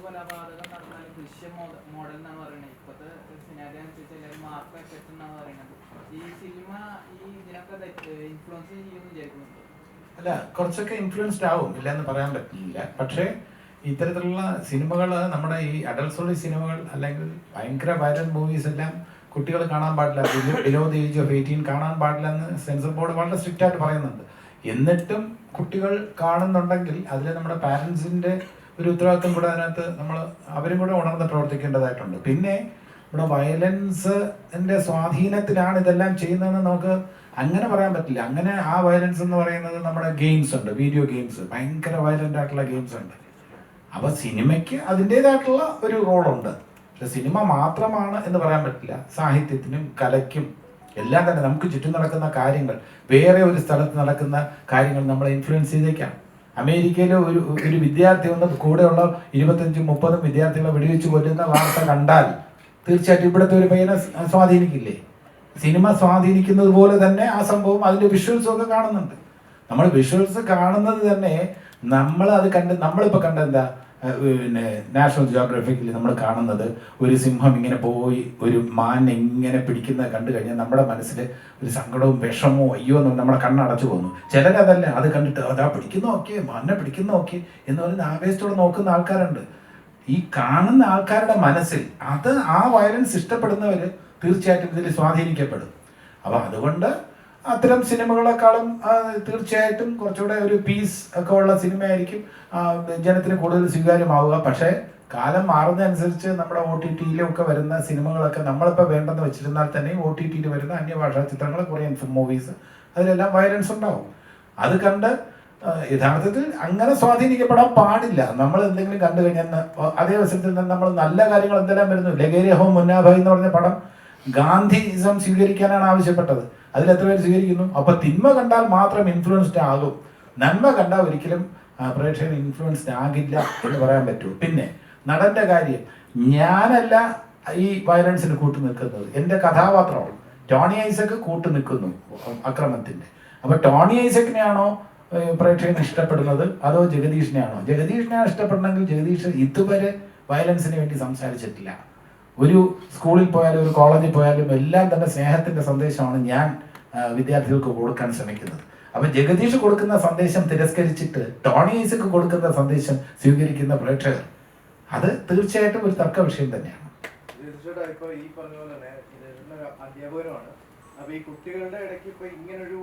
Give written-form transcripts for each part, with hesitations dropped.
കൊലപാതകം നടന്നാലും ദൃശ്യ മോഡൽ എന്നാണ് പറയുന്നത്. ഇപ്പോഴത്തെ സിനാരി അനുസരിച്ച് എല്ലാവരും മാർക്ക് എഫക്ട് എന്നാണ് പറയുന്നത്. ഈ സിനിമ ഈ ഇതിനൊക്കെ ഇൻഫ്ലുവൻസ് ചെയ്യുമെന്ന് വിചാരിക്കുന്നുണ്ട്. അല്ല, കുറച്ചൊക്കെ ഇൻഫ്ലുവൻസ്ഡ് ആവും, ഇല്ലെന്ന് പറയാൻ പറ്റില്ല. പക്ഷേ ഇത്തരത്തിലുള്ള സിനിമകൾ, നമ്മുടെ ഈ അഡൽട്ട്സുള്ള സിനിമകൾ അല്ലെങ്കിൽ ഭയങ്കര വയലന്റ് മൂവീസ് എല്ലാം കുട്ടികൾ കാണാൻ പാടില്ല, ബിലോ ദി ഏജ് ഓഫ് 18 കാണാൻ പാടില്ല എന്ന് സെൻസർ ബോർഡ് വളരെ സ്ട്രിക്റ്റ് ആയിട്ട് പറയുന്നുണ്ട്. എന്നിട്ടും കുട്ടികൾ കാണുന്നുണ്ടെങ്കിൽ അതിൽ നമ്മുടെ പാരൻസിൻ്റെ ഒരു ഉത്തരവാദിത്വം കൂടെ അതിനകത്ത് അവരും കൂടെ ഉണർന്ന് പ്രവർത്തിക്കേണ്ടതായിട്ടുണ്ട്. പിന്നെ ഇവിടെ വയലൻസിൻ്റെ സ്വാധീനത്തിലാണ് ഇതെല്ലാം ചെയ്യുന്നതെന്ന് നമുക്ക് അങ്ങനെ പറയാൻ പറ്റില്ല. അങ്ങനെ ആ വയലൻസ് എന്ന് പറയുന്നത് നമ്മുടെ ഗെയിംസ് ഉണ്ട്, വീഡിയോ ഗെയിംസ്, ഭയങ്കര വയലൻ്റ് ആയിട്ടുള്ള ഗെയിംസ് ഉണ്ട്. അപ്പോൾ സിനിമയ്ക്ക് അതിൻ്റേതായിട്ടുള്ള ഒരു റോളുണ്ട്. പക്ഷെ സിനിമ മാത്രമാണ് എന്ന് പറയാൻ പറ്റില്ല. സാഹിത്യത്തിനും കലയ്ക്കും എല്ലാം തന്നെ നമുക്ക് ചുറ്റും നടക്കുന്ന കാര്യങ്ങൾ, വേറെ ഒരു സ്ഥലത്ത് നടക്കുന്ന കാര്യങ്ങൾ നമ്മളെ ഇൻഫ്ലുവൻസ് ചെയ്തേക്കാം. അമേരിക്കയിലെ ഒരു വിദ്യാർത്ഥി വന്ന് കൂടെയുള്ള 25-30 വിദ്യാർത്ഥികളെ വെടിവെച്ച് കൊല്ലുന്ന വാർത്ത കണ്ടാൽ തീർച്ചയായിട്ടും ഇവിടുത്തെ ഒരു പയ്യനെ സ്വാധീനിക്കില്ലേ? സിനിമ സ്വാധീനിക്കുന്നത് പോലെ തന്നെ ആ സംഭവം അതിൻ്റെ വിഷ്വൽസും ഒക്കെ കാണുന്നുണ്ട്. നമ്മൾ വിഷ്വൽസ് കാണുന്നത് തന്നെ നമ്മളിപ്പോൾ കണ്ട എന്താ, പിന്നെ നാഷണൽ ജിയോഗ്രഫിക്കിൽ നമ്മൾ കാണുന്നത് ഒരു സിംഹം ഇങ്ങനെ പോയി ഒരു മാൻ ഇങ്ങനെ പിടിക്കുന്നത് കണ്ടു കഴിഞ്ഞാൽ നമ്മുടെ മനസ്സിൽ ഒരു സങ്കടവും വിഷമവും അയ്യോ എന്ന് നമ്മുടെ കണ്ണടച്ചു പോകുന്നു. ചിലരതല്ല, അത് കണ്ടിട്ട് അതാ പിടിക്കുന്ന നോക്കിയേ, മാനെ പിടിക്കുന്ന നോക്കിയേ എന്ന് പറയുന്ന ആവേശത്തോടെ നോക്കുന്ന ആൾക്കാരുണ്ട്. ഈ കാണുന്ന ആൾക്കാരുടെ മനസ്സിൽ ആ വയലൻസ് ഇഷ്ടപ്പെടുന്നവർ തീർച്ചയായിട്ടും ഇതിൽ സ്വാധീനിക്കപ്പെടും. അപ്പോൾ അതുകൊണ്ട് അത്തരം സിനിമകളെക്കാളും തീർച്ചയായിട്ടും കുറച്ചുകൂടെ ഒരു പീസ് ഒക്കെ ഉള്ള സിനിമയായിരിക്കും ജനത്തിന് കൂടുതൽ സ്വീകാര്യമാവുക. പക്ഷേ കാലം മാറുന്നതനുസരിച്ച് നമ്മുടെ OTT ഒക്കെ വരുന്ന സിനിമകളൊക്കെ നമ്മളിപ്പോൾ വേണ്ടെന്ന് വെച്ചിരുന്നാൽ തന്നെ OTT വരുന്ന അന്യഭാഷാ ചിത്രങ്ങൾ, കൊറിയൻ മൂവീസ്, അതിലെല്ലാം വയലൻസ് ഉണ്ടാവും. അത് കണ്ട് യഥാർത്ഥത്തിൽ അങ്ങനെ സ്വാധീനിക്കപ്പെടാൻ പാടില്ല. നമ്മൾ എന്തെങ്കിലും കണ്ടു കഴിഞ്ഞാൽ അതേ അവസരത്തിൽ തന്നെ നമ്മൾ നല്ല കാര്യങ്ങൾ എന്തെല്ലാം വരുന്നു. ലഗേരിയ ഹോം മുന്നാഭായ് എന്ന് പറഞ്ഞ പടം ഗാന്ധിസം സ്വീകരിക്കാനാണ് ആവശ്യപ്പെട്ടത്. അതിൽ എത്ര പേര് സ്വീകരിക്കുന്നു? അപ്പൊ തിന്മ കണ്ടാൽ മാത്രം ഇൻഫ്ലുവൻസ്ഡ് ആകും, നന്മ കണ്ടാൽ ഒരിക്കലും പ്രേക്ഷകർ ഇൻഫ്ലുവൻസ്ഡ് ആകില്ല എന്ന് പറയാൻ പറ്റുമോ? പിന്നെ നടന്റെ കാര്യം, ഞാനല്ല ഈ വയലൻസിന് കൂട്ടു നിൽക്കുന്നത്, എൻ്റെ കഥാപാത്രമാണ്. ടോണി ഐസക്ക് കൂട്ടു നിൽക്കുന്നു അക്രമത്തിന്റെ. അപ്പൊ ടോണി ഐസക്കിനെയാണോ പ്രേക്ഷകന് ഇഷ്ടപ്പെടുന്നത്, അതോ ജഗദീഷിനെയാണോ? ജഗദീഷിനെയാണ് ഇഷ്ടപ്പെടണമെങ്കിൽ ജഗദീഷ് ഇതുവരെ വയലൻസിന് വേണ്ടി സംസാരിച്ചിട്ടില്ല. ഒരു സ്കൂളിൽ പോയാലും ഒരു കോളേജിൽ പോയാലും എല്ലാം തന്നെ സ്നേഹത്തിന്റെ സന്ദേശമാണ് ഞാൻ വിദ്യാർത്ഥികൾക്ക് കൊടുക്കാൻ ശ്രമിക്കുന്നത്. അപ്പൊ ജഗദീഷ് കൊടുക്കുന്ന സന്ദേശം തിരസ്കരിച്ചിട്ട് ടോണി ഐസക്ക് കൊടുക്കുന്ന സന്ദേശം സ്വീകരിക്കുന്ന പ്രേക്ഷകർ, അത് തീർച്ചയായിട്ടും ഒരു തർക്ക വിഷയം തന്നെയാണ്. ഇപ്പൊ ഈ പറഞ്ഞ പോലെ തന്നെ അധ്യാപകരുമാണ്. അപ്പൊ ഈ കുട്ടികളുടെ ഇടയ്ക്ക് ഇപ്പൊ ഇങ്ങനൊരു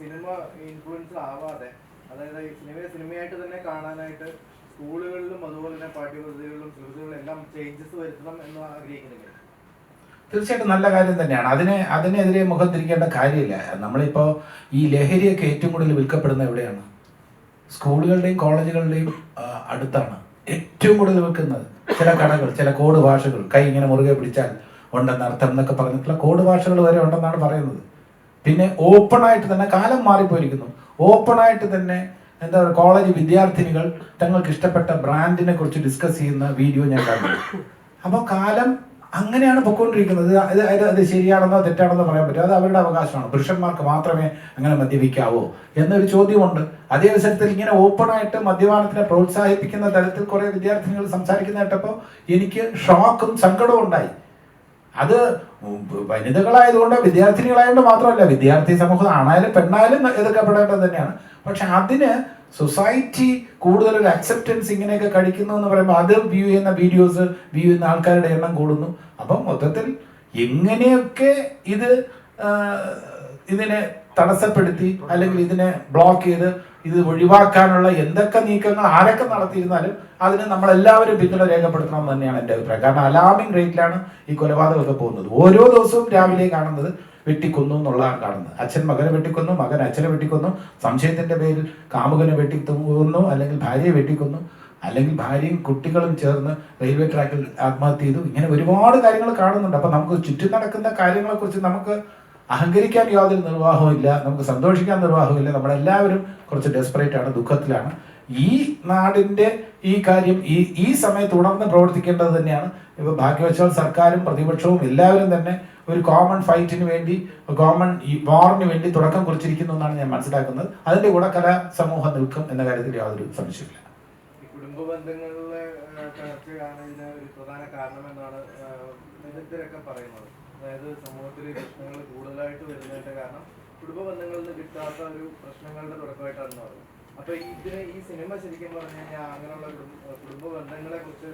സിനിമ ഇൻഫ്ലുവൻസ് ആവാതെ, അതായത് സിനിമയായിട്ട് തന്നെ കാണാനായിട്ട് സ്കൂളുകളിലും അതുപോലെ തന്നെ പാഠ്യപദ്ധതികളിലും സിലബസുകളിലും എല്ലാം ചേഞ്ചസ് വരുത്തണം എന്ന് ആഗ്രഹിക്കുന്നില്ല. തീർച്ചയായിട്ടും നല്ല കാര്യം തന്നെയാണ്. അതിനെതിരെ മുഖം തിരിക്കേണ്ട കാര്യമില്ല. നമ്മളിപ്പോൾ ഈ ലഹരിയൊക്കെ ഏറ്റവും കൂടുതൽ വിൽക്കപ്പെടുന്ന എവിടെയാണ്? സ്കൂളുകളുടെയും കോളേജുകളുടെയും അടുത്താണ് ഏറ്റവും കൂടുതൽ വിൽക്കുന്നത്. ചില കടകൾ, ചില കോഡ് ഭാഷകൾ, കൈ ഇങ്ങനെ മുറുകെ പിടിച്ചാൽ ഉണ്ടെന്ന് അർത്ഥം എന്നൊക്കെ പറഞ്ഞിട്ടുള്ള കോഡ് ഭാഷകൾ വരെ ഉണ്ടെന്നാണ് പറയുന്നത്. പിന്നെ ഓപ്പണായിട്ട് തന്നെ, കാലം മാറിപ്പോയിരിക്കുന്നു, ഓപ്പണായിട്ട് തന്നെ എന്താ പറയുക, കോളേജ് വിദ്യാർത്ഥിനികൾ തങ്ങൾക്ക് ഇഷ്ടപ്പെട്ട ബ്രാൻഡിനെ കുറിച്ച് ഡിസ്കസ് ചെയ്യുന്ന വീഡിയോ ഞാൻ കണ്ടു. അപ്പോൾ കാലം അങ്ങനെയാണ് പൊയ്ക്കൊണ്ടിരിക്കുന്നത്. അത് ശരിയാണെന്നോ തെറ്റാണെന്നോ പറയാൻ പറ്റും, അത് അവരുടെ അവകാശമാണ്. പുരുഷന്മാർക്ക് മാത്രമേ അങ്ങനെ മദ്യപിക്കാവോ എന്നൊരു ചോദ്യമുണ്ട്. അതേ അവസരത്തിൽ ഇങ്ങനെ ഓപ്പണായിട്ട് മദ്യപാനത്തിനെ പ്രോത്സാഹിപ്പിക്കുന്ന തരത്തിൽ കുറേ വിദ്യാർത്ഥിനികൾ സംസാരിക്കുന്ന കേട്ടപ്പോൾ എനിക്ക് ഷോക്കും സങ്കടവും ഉണ്ടായി. അത് വനിതകളായതുകൊണ്ട്, വിദ്യാർത്ഥിനികളായതുകൊണ്ട് മാത്രമല്ല, വിദ്യാർത്ഥി സമൂഹം ആണായാലും പെണ്ണായാലും എതിർക്കപ്പെടേണ്ടത് തന്നെയാണ്. പക്ഷെ അതിന് സൊസൈറ്റി കൂടുതലൊരു അക്സെപ്റ്റൻസ് ഇങ്ങനെയൊക്കെ കഴിക്കുന്നു എന്ന് പറയുമ്പോൾ അത് വ്യൂ ചെയ്യുന്ന വീഡിയോസ്, വ്യൂ ചെയ്യുന്ന ആൾക്കാരുടെ എണ്ണം കൂടുന്നു. അപ്പം മൊത്തത്തിൽ എങ്ങനെയൊക്കെ ഇതിനെ തടസ്സപ്പെടുത്തി അല്ലെങ്കിൽ ഇതിനെ ബ്ലോക്ക് ചെയ്ത് ഇത് ഒഴിവാക്കാനുള്ള എന്തൊക്കെ നീക്കങ്ങൾ ആരൊക്കെ നടത്തിയിരുന്നാലും അതിന് നമ്മളെല്ലാവരും പിന്തുണ രേഖപ്പെടുത്തണം എന്ന് തന്നെയാണ് എൻ്റെ അഭിപ്രായം. കാരണം അലാമിംഗ് റേറ്റിലാണ് ഈ കൊലപാതകമൊക്കെ പോകുന്നത്. ഓരോ ദിവസവും രാവിലെ കാണുന്നത് വെട്ടിക്കൊന്നു എന്നുള്ളതാണ് കാണുന്നത്. അച്ഛൻ മകനെ വെട്ടിക്കൊന്നു, മകൻ അച്ഛനെ വെട്ടിക്കൊന്നു, സംശയത്തിന്റെ പേരിൽ കാമുകനെ വെട്ടിക്കൊന്നു, അല്ലെങ്കിൽ ഭാര്യയെ വെട്ടിക്കൊന്നു, അല്ലെങ്കിൽ ഭാര്യയും കുട്ടികളും ചേർന്ന് റെയിൽവേ ട്രാക്കിൽ ആത്മഹത്യ ചെയ്തു. ഇങ്ങനെ ഒരുപാട് കാര്യങ്ങൾ കാണുന്നുണ്ട്. അപ്പൊ നമുക്ക് ചുറ്റും നടക്കുന്ന കാര്യങ്ങളെ കുറിച്ച് നമുക്ക് അഹങ്കരിക്കാൻ യാതൊരു നിർവാഹവും ഇല്ല, നമുക്ക് സന്തോഷിക്കാൻ നിർവാഹമില്ല. നമ്മളെല്ലാവരും കുറച്ച് ഡെസ്പറേറ്റ് ആണ്, ദുഃഖത്തിലാണ്. ഈ നാടിന്റെ ഈ കാര്യം ഈ സമയത്ത് ഉണർന്ന് പ്രവർത്തിക്കേണ്ടത് തന്നെയാണ്. ഇപ്പൊ ഭാഗ്യവശാൽ സർക്കാരും പ്രതിപക്ഷവും എല്ലാവരും തന്നെ ഒരു കോമൺ ഫൈറ്റിന് വേണ്ടി, കോമൺ വാറിന് വേണ്ടി തുടക്കം കുറിച്ചിരിക്കുന്നു എന്നാണ് ഞാൻ മനസ്സിലാക്കുന്നത്. അതിന്റെ കൂടെ കലാ സമൂഹം നിൽക്കും എന്ന കാര്യത്തിൽ യാതൊരു സംശയമില്ല. കുടുംബ ബന്ധങ്ങളിലെ തകർച്ചയാണ് ഇതിന് ഒരു പ്രധാന കാരണമെന്നാണ് വിദഗ്ധരൊക്കെ പറയുന്നത്. അതായത് സമൂഹത്തിൽ പ്രശ്നങ്ങൾ കൂടുതലായിട്ട് വരുന്നതിന്റെ കാരണം കുടുംബ ബന്ധങ്ങളിൽ നിന്ന് കിട്ടാത്ത ഒരു പ്രശ്നങ്ങളുടെ തുടക്കമായിട്ടാണെന്ന് പറയുന്നത്. അപ്പൊ ഈ സിനിമ ശരിക്കും പറഞ്ഞു കഴിഞ്ഞാൽ അങ്ങനെയുള്ള കുടുംബ ബന്ധങ്ങളെ കുറിച്ച്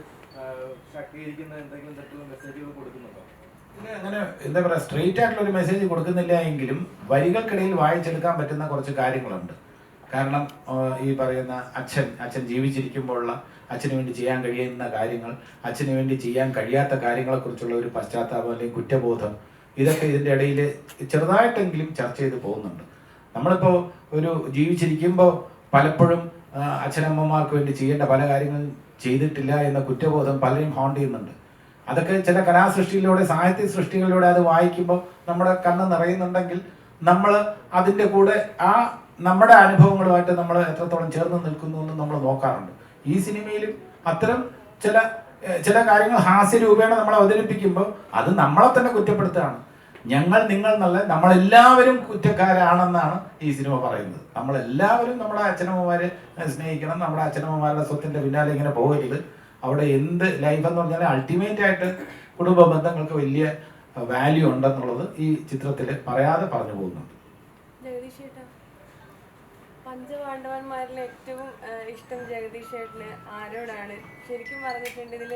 ശാക്തീകരിക്കുന്ന എന്തെങ്കിലും തരത്തിലുള്ള മെസ്സേജുകൾ കൊടുക്കുന്നുണ്ടോ? അങ്ങനെ എന്താ പറയുക, സ്ട്രെയിറ്റ് ആയിട്ടുള്ള ഒരു മെസ്സേജ് കൊടുക്കുന്നില്ല എങ്കിലും വരികൾക്കിടയിൽ വായിച്ചെടുക്കാൻ പറ്റുന്ന കുറച്ച് കാര്യങ്ങളുണ്ട്. കാരണം ഈ പറയുന്ന അച്ഛൻ ജീവിച്ചിരിക്കുമ്പോഴുള്ള അച്ഛന് വേണ്ടി ചെയ്യാൻ കഴിയുന്ന കാര്യങ്ങൾ, അച്ഛന് വേണ്ടി ചെയ്യാൻ കഴിയാത്ത കാര്യങ്ങളെക്കുറിച്ചുള്ള ഒരു പശ്ചാത്താപം അല്ലെങ്കിൽ കുറ്റബോധം, ഇതൊക്കെ ഇതിൻ്റെ ഇടയിൽ ചെറുതായിട്ടെങ്കിലും ചർച്ച ചെയ്ത് പോകുന്നുണ്ട്. നമ്മളിപ്പോൾ ഒരു ജീവിച്ചിരിക്കുമ്പോൾ പലപ്പോഴും അച്ഛനമ്മമാർക്ക് വേണ്ടി ചെയ്യേണ്ട പല കാര്യങ്ങളും ചെയ്തിട്ടില്ല എന്ന കുറ്റബോധം പലരും ഹോണ്ട് ചെയ്യുന്നുണ്ട്. അതൊക്കെ ചില കലാസൃഷ്ടിയിലൂടെ, സാഹിത്യ സൃഷ്ടികളിലൂടെ അത് വായിക്കുമ്പോൾ നമ്മുടെ കണ്ണ് നിറയുന്നുണ്ടെങ്കിൽ നമ്മൾ അതിൻ്റെ കൂടെ ആ നമ്മുടെ അനുഭവങ്ങളുമായിട്ട് നമ്മൾ എത്രത്തോളം ചേർന്ന് നിൽക്കുന്നു എന്ന് നമ്മൾ നോക്കാറുണ്ട്. ഈ സിനിമയിലും അത്തരം ചില കാര്യങ്ങൾ ഹാസ്യരൂപേണ നമ്മൾ അവതരിപ്പിക്കുമ്പോൾ അത് നമ്മളെ തന്നെ കുറ്റപ്പെടുത്തുകയാണ്. നിങ്ങൾ നല്ല നമ്മളെല്ലാവരും കുറ്റക്കാരാണെന്നാണ് ഈ സിനിമ പറയുന്നത്. നമ്മളെല്ലാവരും നമ്മുടെ അച്ഛനമ്മമാരെ സ്നേഹിക്കണം, നമ്മുടെ അച്ഛനമ്മമാരുടെ സ്വത്തിൻ്റെ പിന്നാലെ ഇങ്ങനെ പോകരുത്. അവിടെ എന്ത് ലൈഫ് എന്ന് പറഞ്ഞാൽ അൾട്ടിമേറ്റ് ആയിട്ട് കുടുംബ ബന്ധങ്ങൾക്ക് വലിയ വാല്യൂ ഉണ്ടെന്നുള്ളത് ഈ ചിത്രത്തിൽ പറയാതെ പറഞ്ഞു പോകുന്നുണ്ട്. പഞ്ചപാണ്ഡവന്മാരിൽ ഏറ്റവും ഇഷ്ടം ജഗദീഷ് ചേട്ടന് ആരോടാണ്? ശരിക്കും പറഞ്ഞിട്ടുണ്ട് ഇതിൽ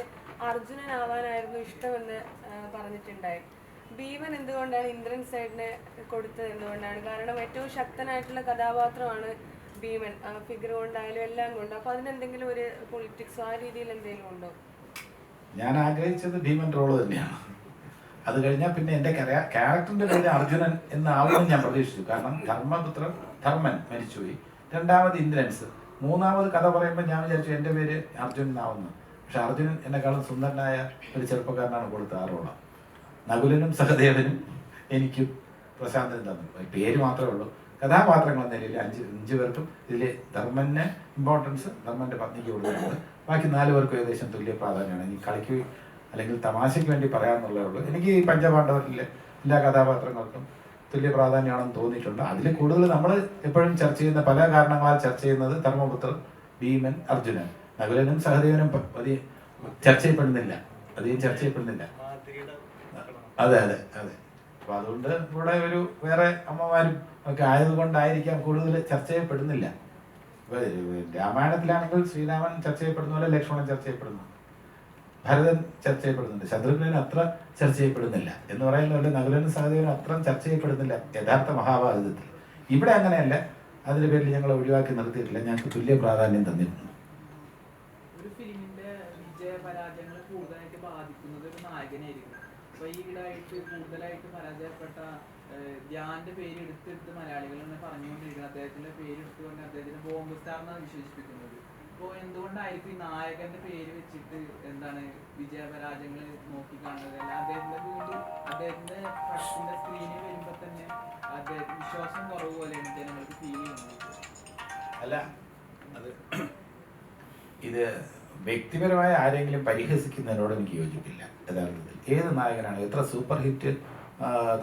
അർജുനനാവാനായിരുന്നു ഇഷ്ടമെന്ന് പറഞ്ഞിട്ടുണ്ടായി. ഭീമൻ എന്തുകൊണ്ടാണ് ഇന്ദ്രൻ സൈഡിനെ കൊടുത്തത് എന്തുകൊണ്ടാണ്? കാരണം ഏറ്റവും ശക്തനായിട്ടുള്ള കഥാപാത്രമാണ് ഭീമൻ, ഫിഗർ കൊണ്ടായാലും എല്ലാം കൊണ്ട്. അപ്പൊ അതിനെന്തെങ്കിലും ഒരു പൊളിറ്റിക്സോ ആ രീതിയിൽ എന്തെങ്കിലും ഉണ്ടോ? ഞാൻ ആഗ്രഹിച്ചത് ഭീമൻ റോള് തന്നെയാണ്. അത് കഴിഞ്ഞാൽ പിന്നെ എൻ്റെ ക്യാരക്ടറിന്റെ പേര് അർജുനൻ എന്നാവുമെന്ന് ഞാൻ പ്രതീക്ഷിച്ചു. കാരണം ധർമ്മൻ മരിച്ചുപോയി, രണ്ടാമത് ഇന്ദ്രൻസ്, മൂന്നാമത് കഥ പറയുമ്പോൾ ഞാൻ വിചാരിച്ചു എൻ്റെ പേര് അർജുനൻ എന്നാവുന്നു. പക്ഷെ അർജുനൻ എന്നെക്കാളും സുന്ദരനായ ഒരു ചെറുപ്പക്കാരനാണ് കൊടുത്ത ആ റോള്. നകുലനും സഹദേവനും എനിക്കും പ്രശാന്തനും തന്നു. പേര് മാത്രമേ ഉള്ളൂ. കഥാപാത്രങ്ങൾ എന്ന നിലയിൽ അഞ്ച് പേർക്കും ഇതിൽ ധർമ്മന് ഇമ്പോർട്ടൻസ് ധർമ്മൻ്റെ പത്നിക്ക് കൊടുക്കുന്നുണ്ട്. ബാക്കി 4 പേർക്കും ഏകദേശം തുല്യ പ്രാധാന്യമാണ്. എനിക്ക് കളിക്ക് അല്ലെങ്കിൽ തമാശയ്ക്ക് വേണ്ടി പറയാമെന്നുള്ളതേ ഉള്ളൂ. എനിക്ക് ഈ പഞ്ചപാണ്ഡവരിലെ എല്ലാ കഥാപാത്രങ്ങൾക്കും തുല്യ പ്രാധാന്യമാണെന്ന് തോന്നിയിട്ടുണ്ട്. അതിൽ കൂടുതൽ നമ്മൾ എപ്പോഴും ചർച്ച ചെയ്യുന്ന, പല കാരണങ്ങളാൽ ചർച്ച ചെയ്യുന്നത് ധർമ്മപുത്രൻ, ഭീമൻ, അർജുനൻ. നകുലനും സഹദേവനും അധികം ചർച്ച ചെയ്യപ്പെടുന്നില്ല. അതെ. അപ്പൊ അതുകൊണ്ട് ഇവിടെ ഒരു വേറെ അമ്മമാരും ഒക്കെ ആയതുകൊണ്ടായിരിക്കാം കൂടുതൽ ചർച്ച ചെയ്യപ്പെടുന്നില്ല. രാമായണത്തിലാണെങ്കിൽ ശ്രീരാമൻ ചർച്ച ചെയ്യപ്പെടുന്ന പോലെ ലക്ഷ്മണൻ ചർച്ച ചെയ്യപ്പെടുന്നു, ഭരതൻ ചർച്ച ചെയ്യപ്പെടുന്നുണ്ട്. ശത്രുഘ്നൻ അത്ര ചർച്ച ചെയ്യപ്പെടുന്നില്ല എന്ന് പറയുന്ന പോലെ നകുലനും സഹദേവനും അത്ര ചർച്ച ചെയ്യപ്പെടുന്നില്ല യഥാർത്ഥ മഹാഭാരതത്തിൽ. ഇവിടെ അങ്ങനെയല്ല. അതിന്റെ പേരിൽ ഞങ്ങൾ ഒഴിവാക്കി നിർത്തിയിട്ടില്ല. ഞങ്ങൾക്ക് തുല്യ പ്രാധാന്യം തന്നിട്ടുണ്ട്. ഒരു ഫിലിമിന്റെ വിജയപരാജയങ്ങൾ കൂടുതലായിട്ട് ബാധിക്കുന്നത് ഒരു നായകനായിരിക്കും. അപ്പൊ ഈയിടായിട്ട് കൂടുതലായിട്ട് പരാജയപ്പെട്ട ധ്യാന്റെ പേര് എടുത്തെടുത്ത് മലയാളികൾ തന്നെ പറഞ്ഞുകൊണ്ടിരിക്കുന്നത്, അദ്ദേഹത്തിന്റെ പേര് എടുത്തുകൊണ്ട് അദ്ദേഹത്തിന് ബോംബ് സ്റ്റാർ എന്നാണ് വിശേഷിപ്പിക്കുന്നത്. അപ്പോൾ എന്തുകൊണ്ടായിരിക്കും ഈ നായകന്റെ പേര് വെച്ചിട്ട് എന്താണ് വിജയപരാജയങ്ങൾ നോക്കിക്കാണുന്നത്? അല്ല അദ്ദേഹത്തിന്റെ പടത്തിന്റെ സ്ക്രീനിൽ വരുമ്പോ തന്നെ വിശ്വാസം കുറവ് പോലെയാണ് ജനങ്ങൾക്ക് ഫീൽ ചെയ്യുന്നത്. അല്ല, അത് ഇത് വ്യക്തിപരമായ ആരെങ്കിലും പരിഹസിക്കുന്നതിനോട് എനിക്ക് യോജിപ്പില്ല. യഥാർത്ഥത്തിൽ ഏത് നായകനാണ് എത്ര സൂപ്പർ ഹിറ്റ്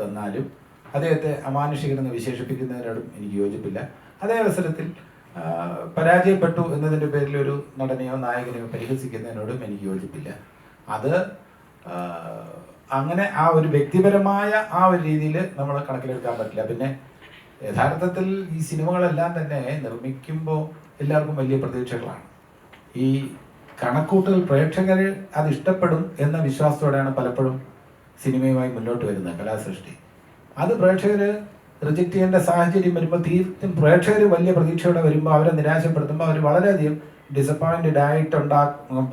തന്നാലും അദ്ദേഹത്തെ അമാനുഷികനെന്ന് വിശേഷിപ്പിക്കുന്നതിനോടും എനിക്ക് യോജിപ്പില്ല. അതേ അവസരത്തിൽ പരാജയപ്പെട്ടു എന്നതിൻ്റെ പേരിൽ ഒരു നടനെയോ നായകനെയോ പരിഹസിക്കുന്നതിനോടും എനിക്ക് യോജിപ്പില്ല. അത് അങ്ങനെ ആ ഒരു വ്യക്തിപരമായ ആ ഒരു രീതിയിൽ നമ്മൾ കണക്കിലെടുക്കാൻ പറ്റില്ല. പിന്നെ യഥാർത്ഥത്തിൽ ഈ സിനിമകളെല്ലാം തന്നെ നിർമ്മിക്കുമ്പോൾ എല്ലാവർക്കും വലിയ പ്രതീക്ഷകളാണ്. ഈ കണക്കൂട്ടൽ പ്രേക്ഷകർ അത് ഇഷ്ടപ്പെടും എന്ന വിശ്വാസത്തോടെയാണ് പലപ്പോഴും സിനിമയുമായി മുന്നോട്ട് വരുന്നത് കലാസൃഷ്ടി. അത് പ്രേക്ഷകർ റിജക്റ്റ് ചെയ്യേണ്ട സാഹചര്യം വരുമ്പോൾ തീർത്തും പ്രേക്ഷകർ വലിയ പ്രതീക്ഷയോടെ വരുമ്പോൾ അവരെ നിരാശപ്പെടുത്തുമ്പോൾ അവർ വളരെയധികം ഡിസപ്പോയിൻറ്റഡ്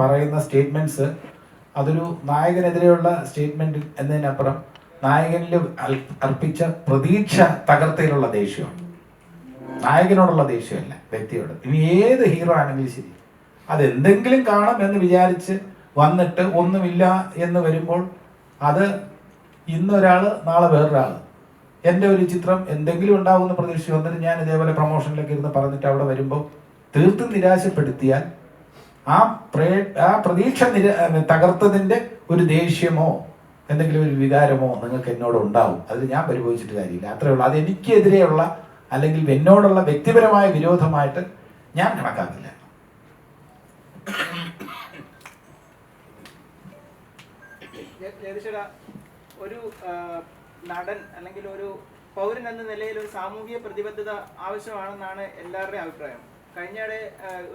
പറയുന്ന സ്റ്റേറ്റ്മെൻറ്റ്സ് അതൊരു നായകനെതിരെയുള്ള സ്റ്റേറ്റ്മെൻറ്റ് എന്നതിനപ്പുറം നായകനിൽ അർപ്പിച്ച പ്രതീക്ഷ തകർത്തയിലുള്ള ദേഷ്യമാണ്. നായകനോടുള്ള ദേഷ്യമല്ല, വ്യക്തിയോട്. ഇനി ഏത് ഹീറോ ആണെങ്കിലും ശരി, അതെന്തെങ്കിലും കാണും എന്ന് വിചാരിച്ച് വന്നിട്ട് ഒന്നുമില്ല എന്ന് വരുമ്പോൾ അത് ഇന്നൊരാൾ നാളെ വേറൊരാൾ. എൻ്റെ ഒരു ചിത്രം എന്തെങ്കിലും ഉണ്ടാവുമെന്ന് പ്രതീക്ഷിച്ച് വന്നിട്ട് ഞാൻ ഇതേപോലെ പ്രൊമോഷനിലൊക്കെ ഇരുന്ന് പറഞ്ഞിട്ട് അവിടെ വരുമ്പോൾ തീർത്തും നിരാശപ്പെടുത്തിയാൽ ആ പ്രതീക്ഷ തകർത്തതിൻ്റെ ഒരു ദേഷ്യമോ എന്തെങ്കിലും ഒരു വികാരമോ നിങ്ങൾക്ക് എന്നോട് ഉണ്ടാവും. അതിൽ ഞാൻ പരിഭവിച്ചിട്ട് കാര്യമില്ല, അത്രയേ ഉള്ളൂ. അത് എനിക്കെതിരെയുള്ള അല്ലെങ്കിൽ എന്നോടുള്ള വ്യക്തിപരമായ വിരോധമായിട്ട് ഞാൻ കണക്കാക്കില്ല. ജഗദീശ്വര, ഒരു നടൻ അല്ലെങ്കിൽ ഒരു പൗരൻ എന്ന നിലയിൽ ഒരു സാമൂഹിക പ്രതിബദ്ധത ആവശ്യമാണെന്നാണ് എല്ലാവരുടെയും അഭിപ്രായം. കഴിഞ്ഞിടെ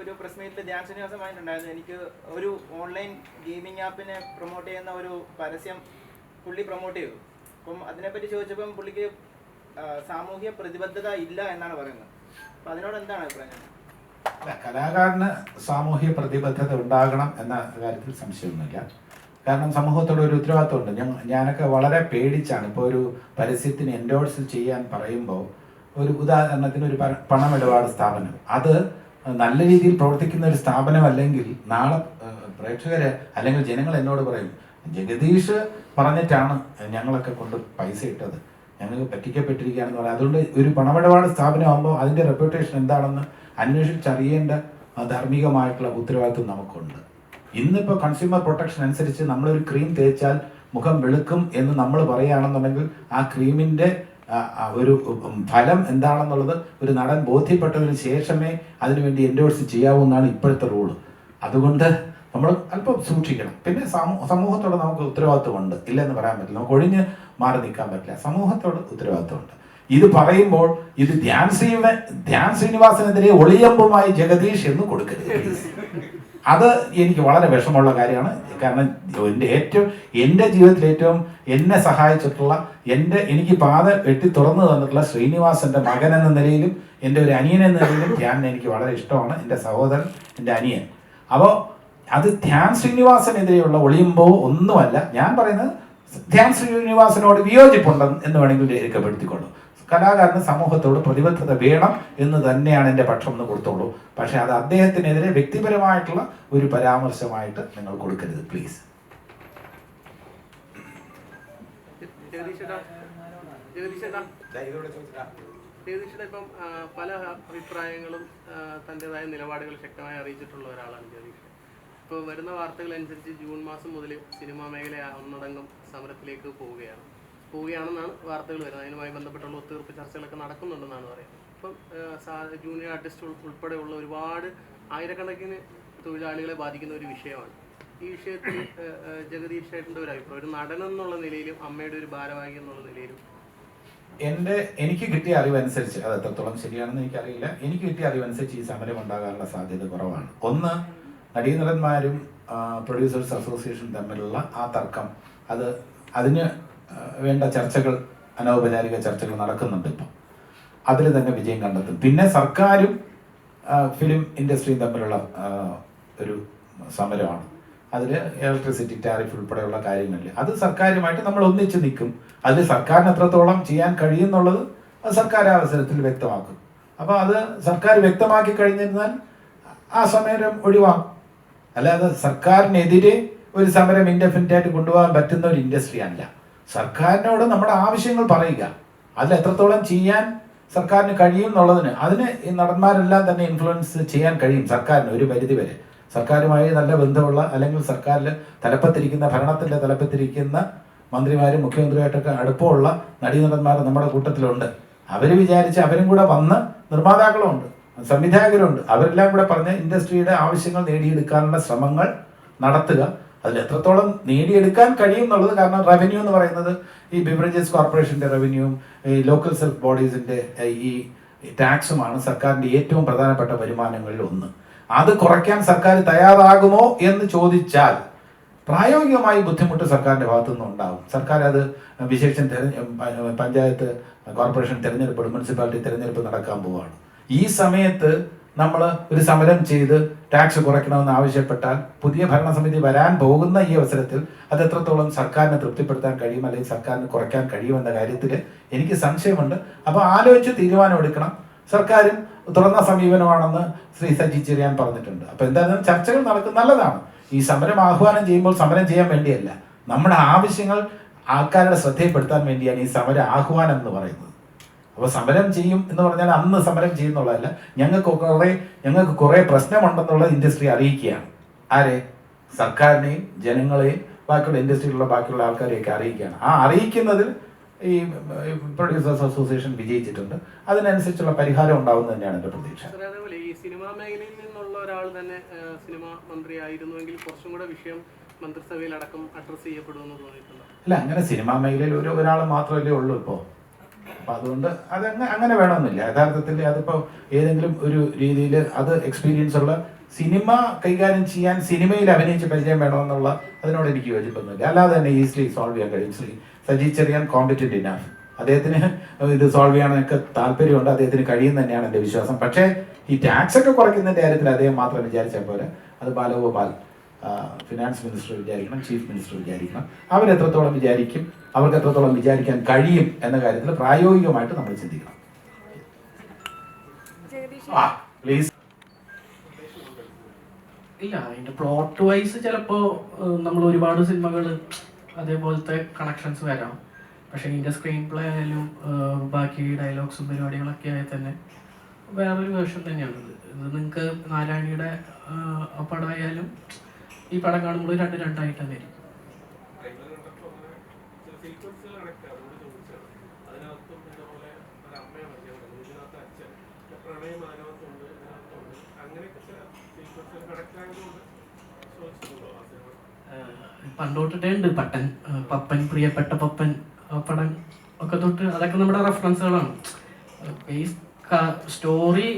ഒരു പ്രസ് മീറ്റിൽ ധ്യാൻ ശ്രീനിവാസൻ പറഞ്ഞിട്ടുണ്ടായിരുന്നു, എനിക്ക് ഒരു ഓൺലൈൻ ഗെയിമിംഗ് ആപ്പിനെ പ്രൊമോട്ട് ചെയ്യുന്ന ഒരു പരസ്യം പുള്ളി പ്രൊമോട്ട് ചെയ്തു. അപ്പം അതിനെപ്പറ്റി ചോദിച്ചപ്പം പുള്ളിക്ക് സാമൂഹിക പ്രതിബദ്ധത ഇല്ല എന്നാണ് പറയുന്നത്. അപ്പം അതിനോട് എന്താണ് അഭിപ്രായം? കലാകാരന് സാമൂഹിക പ്രതിബദ്ധത ഉണ്ടാകണം എന്ന കാര്യത്തിൽ സംശയമൊന്നുമില്ല. കാരണം സമൂഹത്തോട് ഒരു ഉത്തരവാദിത്വമുണ്ട്. ഞാനൊക്കെ വളരെ പേടിച്ചാണ് ഇപ്പോൾ ഒരു പരസ്യത്തിന് എൻഡോഴ്സ് ചെയ്യാൻ പറയുമ്പോൾ, ഒരു ഉദാഹരണത്തിന് ഒരു പണമിടപാട് സ്ഥാപനം, അത് നല്ല രീതിയിൽ പ്രവർത്തിക്കുന്ന ഒരു സ്ഥാപനമല്ലെങ്കിൽ നാളെ പ്രേക്ഷകര് അല്ലെങ്കിൽ ജനങ്ങൾ എന്നോട് പറയും, ജഗദീഷ് പറഞ്ഞിട്ടാണ് ഞങ്ങളൊക്കെ കൊണ്ട് പൈസ ഇട്ടത്, ഞങ്ങൾക്ക് പറ്റിക്കപ്പെട്ടിരിക്കുകയാണെന്ന് പറയാം. അതുകൊണ്ട് ഒരു പണമിടപാട് സ്ഥാപനമാകുമ്പോൾ അതിൻ്റെ റെപ്യൂട്ടേഷൻ എന്താണെന്ന് അന്വേഷിച്ചറിയേണ്ട ധാർമ്മികമായിട്ടുള്ള ഉത്തരവാദിത്വം നമുക്കുണ്ട്. ഇന്നിപ്പോൾ കൺസ്യൂമർ പ്രൊട്ടക്ഷൻ അനുസരിച്ച് നമ്മളൊരു ക്രീം തേച്ചാൽ മുഖം വെളുക്കും എന്ന് നമ്മൾ പറയുകയാണെന്നുണ്ടെങ്കിൽ ആ ക്രീമിൻ്റെ ഒരു ഫലം എന്താണെന്നുള്ളത് ഒരു നടൻ ബോധ്യപ്പെട്ടതിന് ശേഷമേ അതിനുവേണ്ടി എൻഡോഴ്സ് ചെയ്യാവൂന്നാണ് ഇപ്പോഴത്തെ റൂള്. അതുകൊണ്ട് നമ്മൾ അല്പം സൂക്ഷിക്കണം. പിന്നെ സമൂഹത്തോട് നമുക്ക് ഉത്തരവാദിത്വമുണ്ട്, ഇല്ലെന്ന് പറയാൻ പറ്റില്ല. നമുക്ക് ഒഴിഞ്ഞ് മാറി നിൽക്കാൻ പറ്റില്ല. സമൂഹത്തോട് ഉത്തരവാദിത്വമുണ്ട്. ഇത് പറയുമ്പോൾ ഇത് ധ്യാൻ ശ്രീനിവാസനെതിരെ ഒളിയമ്പുമായി ജഗദീഷ് എന്ന് കൊടുക്കരുത്. അത് എനിക്ക് വളരെ വിഷമമുള്ള കാര്യമാണ്. കാരണം എൻ്റെ ജീവിതത്തിൽ ഏറ്റവും എന്നെ സഹായിച്ചിട്ടുള്ള എനിക്ക് പാത വെട്ടി തുറന്നു തന്നിട്ടുള്ള ശ്രീനിവാസന്റെ മകൻ എന്ന നിലയിലും എൻ്റെ ഒരു അനിയൻ എന്ന നിലയിലും ധ്യാൻ എനിക്ക് വളരെ ഇഷ്ടമാണ്. എൻ്റെ സഹോദരൻ, എൻ്റെ അനിയൻ. അപ്പോൾ അത് ധ്യാൻ ശ്രീനിവാസനെതിരെയുള്ള ഒളിയുമ്പോ ഒന്നുമല്ല. ഞാൻ പറയുന്നത് ധ്യാൻ ശ്രീനിവാസനോട് വിയോജിപ്പുണ്ടെന്ന് എന്ന് വേണമെങ്കിൽ രേഖപ്പെടുത്തിക്കൊള്ളൂ. കലാകാരന് സമൂഹത്തോട് പ്രതിബദ്ധത വേണം എന്ന് തന്നെയാണ് എൻ്റെ പക്ഷം എന്ന് കൊടുത്തോളൂ. പക്ഷെ അത് അദ്ദേഹത്തിനെതിരെ വ്യക്തിപരമായിട്ടുള്ള ഒരു പരാമർശമായിട്ട് നിങ്ങൾ കൊടുക്കരുത്, പ്ലീസ്. ഇപ്പം പല അഭിപ്രായങ്ങളും തൻ്റെതായ നിലപാടുകൾ ശക്തമായി അറിയിച്ചിട്ടുള്ള ഒരാളാണ് ജഗദീഷ്. ഇപ്പോൾ വരുന്ന വാർത്തകൾ അനുസരിച്ച് ജൂൺ മാസം മുതൽ സിനിമാ മേഖല ഒന്നടങ്കം സമരത്തിലേക്ക് പോവുകയാണെന്നാണ് വാർത്തകൾ വരുന്നത്. അതിനുമായി ബന്ധപ്പെട്ടുള്ള ഒത്തുതീർപ്പ് ചർച്ചകളൊക്കെ നടക്കുന്നുണ്ടെന്നാണ് പറയുന്നത്. ഇപ്പം ജൂനിയർ ആർട്ടിസ്റ്റ് ഉൾപ്പെടെയുള്ള ഒരുപാട് ആയിരക്കണക്കിന് തൊഴിലാളികളെ ബാധിക്കുന്ന ഒരു വിഷയമാണ്. ഈ വിഷയത്തിൽ ജഗദീഷ് ചേട്ടൻ്റെ ഒരു അഭിപ്രായം, ഒരു നടനെന്നുള്ള നിലയിലും അമ്മയുടെ ഒരു ഭാരവാഹി എന്നുള്ള നിലയിലും? എനിക്ക് കിട്ടിയ അറിവനുസരിച്ച്, അത് എത്രത്തോളം ശരിയാണെന്ന് എനിക്കറിയില്ല, എനിക്ക് കിട്ടിയ അറിവനുസരിച്ച് ഈ സമരം ഉണ്ടാകാനുള്ള സാധ്യത കുറവാണ്. ഒന്ന്, നടീനടന്മാരും പ്രൊഡ്യൂസേഴ്സ് അസോസിയേഷൻ തമ്മിലുള്ള ആ തർക്കം, അതിന് വേണ്ട ചർച്ചകൾ, അനൗപചാരിക ചർച്ചകൾ നടക്കുന്നുണ്ട്. ഇപ്പം അതിൽ തന്നെ വിജയം കണ്ടെത്തും. പിന്നെ സർക്കാരും ഫിലിം ഇൻഡസ്ട്രിയും തമ്മിലുള്ള ഒരു സമരമാണ്. അതിൽ ഇലക്ട്രിസിറ്റി ടാരിഫ് ഉൾപ്പെടെയുള്ള കാര്യങ്ങളിൽ അത് സർക്കാരുമായിട്ട് നമ്മൾ ഒന്നിച്ച് നിൽക്കും. അതിൽ സർക്കാരിന് എത്രത്തോളം ചെയ്യാൻ കഴിയുന്നുള്ളത് അത് സർക്കാർ ആ അവസരത്തിൽ വ്യക്തമാക്കും. അപ്പോൾ അത് സർക്കാർ വ്യക്തമാക്കി കഴിഞ്ഞിരുന്നാൽ ആ സമരം ഒഴിവാകും. അല്ലാതെ സർക്കാരിനെതിരെ ഒരു സമരം ഇൻഡെഫിനിറ്റായിട്ട് കൊണ്ടുപോകാൻ പറ്റുന്ന ഒരു ഇൻഡസ്ട്രി അല്ല. സർക്കാരിനോട് നമ്മുടെ ആവശ്യങ്ങൾ പറയുക, അതിൽ എത്രത്തോളം ചെയ്യാൻ സർക്കാരിന് കഴിയും എന്നുള്ളതിന് അതിന് ഈ നടന്മാരെല്ലാം തന്നെ ഇൻഫ്ലുവൻസ് ചെയ്യാൻ കഴിയും സർക്കാരിന് ഒരു പരിധി വരെ. സർക്കാരുമായി നല്ല ബന്ധമുള്ള അല്ലെങ്കിൽ സർക്കാരിൽ തലപ്പത്തിരിക്കുന്ന, ഭരണത്തിൻ്റെ തലപ്പത്തിരിക്കുന്ന മന്ത്രിമാരും മുഖ്യമന്ത്രിയായിട്ടൊക്കെ അടുപ്പമുള്ള നടീനടന്മാർ നമ്മുടെ കൂട്ടത്തിലുണ്ട്. അവർ വിചാരിച്ച് അവരും കൂടെ വന്ന്, നിർമ്മാതാക്കളുമുണ്ട്, സംവിധായകരുണ്ട്, അവരെല്ലാം കൂടെ പറഞ്ഞ് ഇൻഡസ്ട്രിയുടെ ആവശ്യങ്ങൾ നേടിയെടുക്കാനുള്ള ശ്രമങ്ങൾ നടത്തുക. അതിൽ എത്രത്തോളം നേടിയെടുക്കാൻ കഴിയും എന്നുള്ളത്, കാരണം റവന്യൂ എന്ന് പറയുന്നത് ഈ ബിവറേജസ് കോർപ്പറേഷൻ്റെ റവന്യൂവും ഈ ലോക്കൽ സെൽഫ് ബോഡീസിൻ്റെ ഈ ടാക്സുമാണ് സർക്കാരിൻ്റെ ഏറ്റവും പ്രധാനപ്പെട്ട വരുമാനങ്ങളിൽ ഒന്ന്. അത് കുറയ്ക്കാൻ സർക്കാർ തയ്യാറാകുമോ എന്ന് ചോദിച്ചാൽ പ്രായോഗികമായി ബുദ്ധിമുട്ട് സർക്കാരിൻ്റെ ഭാഗത്തുനിന്ന് ഉണ്ടാകും. സർക്കാർ അത് വിശേഷം പഞ്ചായത്ത് കോർപ്പറേഷൻ തിരഞ്ഞെടുപ്പ്, മുനിസിപ്പാലിറ്റി തിരഞ്ഞെടുപ്പ് നടക്കാൻ പോവുകയാണ്. ഈ സമയത്ത് നമ്മൾ ഒരു സമരം ചെയ്ത് ടാക്സ് കുറയ്ക്കണമെന്ന് ആവശ്യപ്പെട്ടാൽ പുതിയ ഭരണസമിതി വരാൻ പോകുന്ന ഈ അവസരത്തിൽ അത് എത്രത്തോളം സർക്കാരിനെ തൃപ്തിപ്പെടുത്താൻ കഴിയും അല്ലെങ്കിൽ സർക്കാരിന് കുറയ്ക്കാൻ കഴിയുമെന്ന കാര്യത്തിൽ എനിക്ക് സംശയമുണ്ട്. അപ്പോൾ ആലോചിച്ച് തീരുമാനമെടുക്കണം. സർക്കാരും തുറന്ന സമീപനമാണെന്ന് ശ്രീ സജി ചെറിയാൻ പറഞ്ഞിട്ടുണ്ട്. അപ്പോൾ എന്തായാലും ചർച്ചകൾ നടക്കും, നല്ലതാണ്. ഈ സമരം ആഹ്വാനം ചെയ്യുമ്പോൾ സമരം ചെയ്യാൻ വേണ്ടിയല്ല, നമ്മുടെ ആവശ്യങ്ങൾ ആൾക്കാരുടെ ശ്രദ്ധയിൽപ്പെടുത്താൻ വേണ്ടിയാണ് ഈ സമര ആഹ്വാനം എന്ന് പറയുന്നത്. അപ്പോൾ സമരം ചെയ്യും എന്ന് പറഞ്ഞാൽ അന്ന് സമരം ചെയ്യുന്നുള്ളതല്ല, ഞങ്ങൾക്ക് കുറേ പ്രശ്നമുണ്ടെന്നുള്ള ഇൻഡസ്ട്രി അറിയിക്കുകയാണ്. ആരെ? സർക്കാരിനെയും ജനങ്ങളെയും ബാക്കിയുള്ള ഇൻഡസ്ട്രിയിലുള്ള ബാക്കിയുള്ള ആൾക്കാരെയൊക്കെ അറിയിക്കുകയാണ്. ആ അറിയിക്കുന്നതിൽ ഈ പ്രൊഡ്യൂസേഴ്സ് അസോസിയേഷൻ വിജയിച്ചിട്ടുണ്ട്. അതിനനുസരിച്ചുള്ള പരിഹാരം ഉണ്ടാവുമെന്ന് തന്നെയാണ് എൻ്റെ പ്രതീക്ഷ. അതേപോലെ ഈ സിനിമാ മേഖലയിൽ നിന്നുള്ള ഒരാൾ തന്നെ സിനിമാ മന്ത്രിയായിരുന്നുവെങ്കിൽ കുറച്ചും കൂടെ വിഷയം മന്ത്രിസഭയിലടക്കം അഡ്രസ്സ് ചെയ്യപ്പെടുമെന്ന് തോന്നിയിട്ടുണ്ട്. അല്ല, അങ്ങനെ സിനിമാ മേഖലയിൽ ഒരാൾ മാത്രമല്ലേ ഉള്ളൂ ഇപ്പോൾ. അപ്പം അതുകൊണ്ട് അങ്ങനെ വേണമെന്നില്ല. യഥാർത്ഥത്തിൽ അതിപ്പോൾ ഏതെങ്കിലും ഒരു രീതിയിൽ അത് എക്സ്പീരിയൻസ് ഉള്ള സിനിമ കൈകാര്യം ചെയ്യാൻ സിനിമയിൽ അഭിനയിച്ച് പരിചയം വേണമെന്നുള്ള അതിനോട് എനിക്ക് യോജിപ്പൊന്നുമില്ല. അല്ലാതെ തന്നെ ഈസിലി സോൾവ് ചെയ്യാൻ കഴിയും. സജി ചെറിയാൻ കോമ്പറ്റന്റ് ഇനാഫ്, അദ്ദേഹത്തിന് ഇത് സോൾവ് ചെയ്യാനൊക്കെ താല്പര്യമുണ്ട്, അദ്ദേഹത്തിന് കഴിയും തന്നെയാണ് എൻ്റെ വിശ്വാസം. പക്ഷേ ഈ ടാക്സ് ഒക്കെ കുറയ്ക്കുന്നതിൻ്റെ കാര്യത്തിൽ അദ്ദേഹം മാത്രം വിചാരിച്ചാൽ പോലെ അത് ബാലഗോപാൽ ഫിനാൻസ് മിനിസ്റ്റർ വിചാരിക്കണം, ചീഫ് മിനിസ്റ്റർ വിചാരിക്കണം. അവരെത്രത്തോളം വിചാരിക്കും, അവർക്ക് എത്രത്തോളം വിചാരിക്കാൻ കഴിയും എന്ന കാര്യത്തിൽ പ്രായോഗികമായിട്ട് നമ്മൾ ചിന്തിക്കണം. പ്ലീസ്. ഇല്ല, അതിൻ്റെ പ്ലോട്ട് വൈസ് ചിലപ്പോൾ നമ്മൾ ഒരുപാട് സിനിമകൾ അതേപോലത്തെ കണക്ഷൻസ് വരാം. പക്ഷേ ഇതിൻ്റെ സ്ക്രീൻ പ്ലേ ആയാലും ബാക്കി ഡയലോഗ്സും പരിപാടികളൊക്കെ ആയാൽ തന്നെ വേറൊരു വേർഷൻ തന്നെയാണ് ഇത്. നിങ്ങൾക്ക് നാരായണിയുടെ പടമായാലും ഈ പടം കാണുമ്പോൾ രണ്ടായിട്ട് തന്നെ ഇരിക്കും. പണ്ടോട്ടിട്ടേ ഉണ്ട് പപ്പൻ പ്രിയപ്പെട്ട പപ്പൻ പടം ഒക്കെ തൊട്ട് അതൊക്കെ നമ്മുടെ റെഫറൻസുകളാണ്. സ്റ്റോറി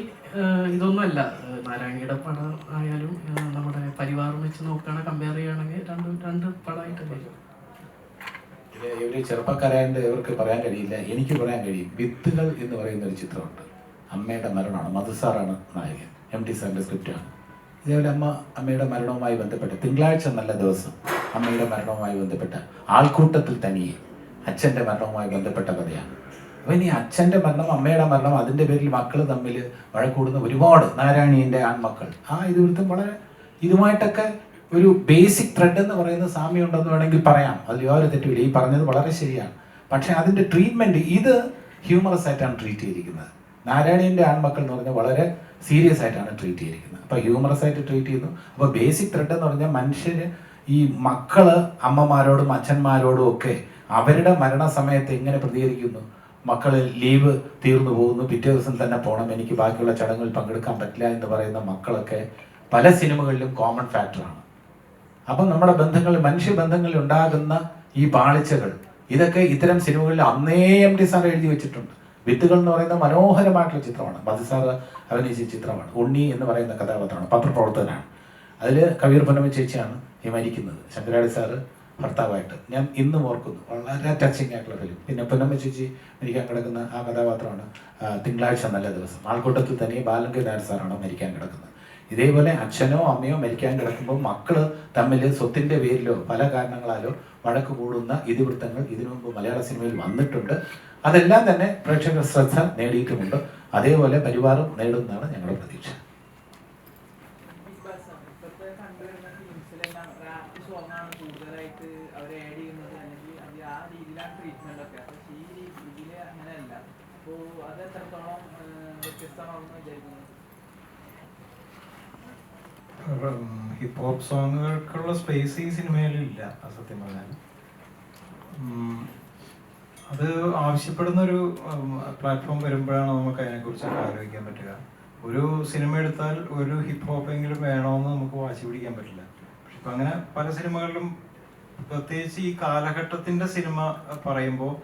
ഇതൊന്നുമല്ല. നാരായണിയുടെ പടം ആയാലും നമ്മുടെ പരിവാറും വെച്ച് നോക്കുകയാണെങ്കിൽ കമ്പയർ ചെയ്യുകയാണെങ്കിൽ രണ്ട് പടമായിട്ടല്ലേ. ഇവര് ചെറുപ്പക്കാരായതുകൊണ്ട് ഇവർക്ക് പറയാൻ കഴിയില്ല, എനിക്ക് പറയാൻ കഴിയും. വിത്തുകൾ എന്ന് പറയുന്ന ഒരു ചിത്രമുണ്ട്. അമ്മയുടെ മരണമാണ്, മധുസാറാണ് നായകൻ, MT സാറിൻ്റെ സ്ക്രിപ്റ്റാണ്. ഇതേപോലെ അമ്മയുടെ മരണവുമായി ബന്ധപ്പെട്ട് തിങ്കളാഴ്ച നല്ല ദിവസം അമ്മയുടെ മരണവുമായി ബന്ധപ്പെട്ട ആൾക്കൂട്ടത്തിൽ തനിയെ അച്ഛൻ്റെ മരണവുമായി ബന്ധപ്പെട്ട കഥയാണ്. അപ്പം ഇനി അച്ഛൻ്റെ മരണം, അമ്മയുടെ മരണം, അതിൻ്റെ പേരിൽ മക്കൾ തമ്മിൽ വഴക്കൂടുന്ന ഒരുപാട് നാരായണീൻ്റെ ആൺമക്കൾ ഇതിവിടുത്തെ വളരെ ഇതുമായിട്ടൊക്കെ ഒരു ബേസിക് ത്രെഡ് എന്ന് പറയുന്ന സാമ്യം ഉണ്ടെന്ന് വേണമെങ്കിൽ പറയാം. അതിൽ യാതൊരു തെറ്റുമില്ല. ഈ പറഞ്ഞത് വളരെ ശരിയാണ്. പക്ഷേ അതിൻ്റെ ട്രീറ്റ്മെൻറ്റ് ഇത് ഹ്യൂമറസ് ആയിട്ടാണ് ട്രീറ്റ് ചെയ്തിരിക്കുന്നത്. നാരായണീൻ്റെ ആൺമക്കൾ എന്ന് പറഞ്ഞാൽ വളരെ സീരിയസ് ആയിട്ടാണ് ട്രീറ്റ് ചെയ്തിരിക്കുന്നത്. അപ്പോൾ ഹ്യൂമറസ് ആയിട്ട് ട്രീറ്റ് ചെയ്യുന്നു. അപ്പോൾ ബേസിക് ത്രെഡ് എന്ന് പറഞ്ഞാൽ മനുഷ്യർ ഈ മക്കള് അമ്മമാരോടും അച്ഛന്മാരോടും ഒക്കെ അവരുടെ മരണസമയത്ത് എങ്ങനെ പ്രതികരിക്കുന്നു. മക്കൾ ലീവ് തീർന്നു പോകുന്നു, പിറ്റേ ദിവസം തന്നെ പോകണം, എനിക്ക് ബാക്കിയുള്ള ചടങ്ങുകളിൽ പങ്കെടുക്കാൻ പറ്റില്ല എന്ന് പറയുന്ന മക്കളൊക്കെ പല സിനിമകളിലും കോമൺ ഫാക്ടറാണ്. അപ്പം നമ്മുടെ ബന്ധങ്ങളിൽ, മനുഷ്യബന്ധങ്ങളിൽ ഉണ്ടാകുന്ന ഈ പാളിച്ചകൾ ഇതൊക്കെ ഇത്തരം സിനിമകളിൽ അന്നേ MT സാർ എഴുതി വെച്ചിട്ടുണ്ട്. വിത്തുകൾ എന്ന് പറയുന്ന മനോഹരമായിട്ടുള്ള ചിത്രമാണ്. മധുസാർ അഭിനയിച്ച ചിത്രമാണ്. ഉണ്ണി എന്ന് പറയുന്ന കഥാപാത്രമാണ്, പത്രപ്രവർത്തകനാണ്. അതിൽ കവിയൂർ പൊന്നമ്മ ചേച്ചിയാണ് ഈ മരിക്കുന്നത്, ശങ്കരാടി സാറ് ഭർത്താവായിട്ട്. ഞാൻ ഇന്നും ഓർക്കുന്നു, വളരെ ടച്ചിങ് ആയിട്ടുള്ള ഫിലിം. പിന്നെ പൊന്നമ്മ ചേച്ചി മരിക്കാൻ കിടക്കുന്ന ആ കഥാപാത്രമാണ് തിങ്കളാഴ്ച നല്ല ദിവസം. ആൾക്കൂട്ടത്തിൽ തന്നെ ബാലങ്കി നായർ സാറാണ് മരിക്കാൻ കിടക്കുന്നത്. ഇതേപോലെ അച്ഛനോ അമ്മയോ മരിക്കാൻ കിടക്കുമ്പോൾ മക്കള് തമ്മിൽ സ്വത്തിൻ്റെ പേരിലോ പല കാരണങ്ങളാലോ വഴക്ക് കൂടുന്ന ഇതിവൃത്തങ്ങൾ ഇതിനു മുമ്പ് മലയാള സിനിമയിൽ വന്നിട്ടുണ്ട്. അതെല്ലാം തന്നെ പ്രേക്ഷകർ ശ്രദ്ധ നേടിയിട്ടുമുണ്ട്. അതേപോലെ പരിവാറും നേടുന്നതാണ് ഞങ്ങളുടെ പ്രതീക്ഷ. ഹിപ്പ് ഹോപ്പ് സോങ്ങുകൾക്കുള്ള സ്പേസ് ഈ സിനിമയിലില്ല സത്യം പറഞ്ഞാൽ. അത് ആവശ്യപ്പെടുന്ന ഒരു പ്ലാറ്റ്ഫോം വരുമ്പോഴാണ് നമുക്ക് അതിനെക്കുറിച്ചൊക്കെ ആലോചിക്കാൻ പറ്റുക. ഒരു സിനിമ എടുത്താൽ ഒരു ഹിപ്പ് ഹോപ്പെങ്കിലും വേണമെന്ന് നമുക്ക് വാശി പിടിക്കാൻ പറ്റില്ല. പക്ഷെ ഇപ്പം അങ്ങനെ പല സിനിമകളിലും, പ്രത്യേകിച്ച് ഈ കാലഘട്ടത്തിൻ്റെ സിനിമ പറയുമ്പോൾ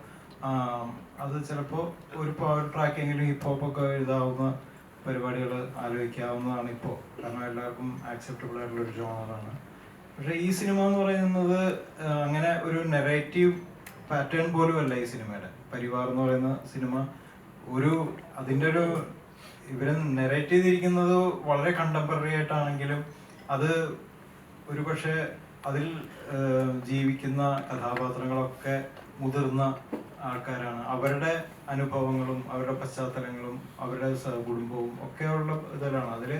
അത് ചിലപ്പോൾ ഒരു പവർ ട്രാക്കെങ്കിലും ഹിപ്പ് ഹോപ്പൊക്കെ എഴുതാവുന്ന പരിപാടികൾ ആലോചിക്കാവുന്നതാണ് ഇപ്പോൾ. കാരണം എല്ലാവർക്കും ആക്സെപ്റ്റബിൾ ആയിട്ടുള്ളൊരു ജോണറാണ്. പക്ഷേ ഈ സിനിമ എന്ന് പറയുന്നത് അങ്ങനെ ഒരു നെറേറ്റീവ് പാറ്റേൺ പോലും അല്ല ഈ സിനിമയുടെ. പരിവാർ എന്ന് പറയുന്ന സിനിമ അതിൻ്റെ ഒരു ഇവരെ നെറേറ്റ് ചെയ്തിരിക്കുന്നത് വളരെ കണ്ടംപററി ആയിട്ടാണെങ്കിലും അത് ഒരു പക്ഷേ അതിൽ ജീവിക്കുന്ന കഥാപാത്രങ്ങളൊക്കെ മുതിർന്ന ആൾക്കാരാണ്. അവരുടെ അനുഭവങ്ങളും അവരുടെ പശ്ചാത്തലങ്ങളും അവരുടെ കുടുംബവും ഒക്കെയുള്ള ഇതിലാണ് അതിൽ.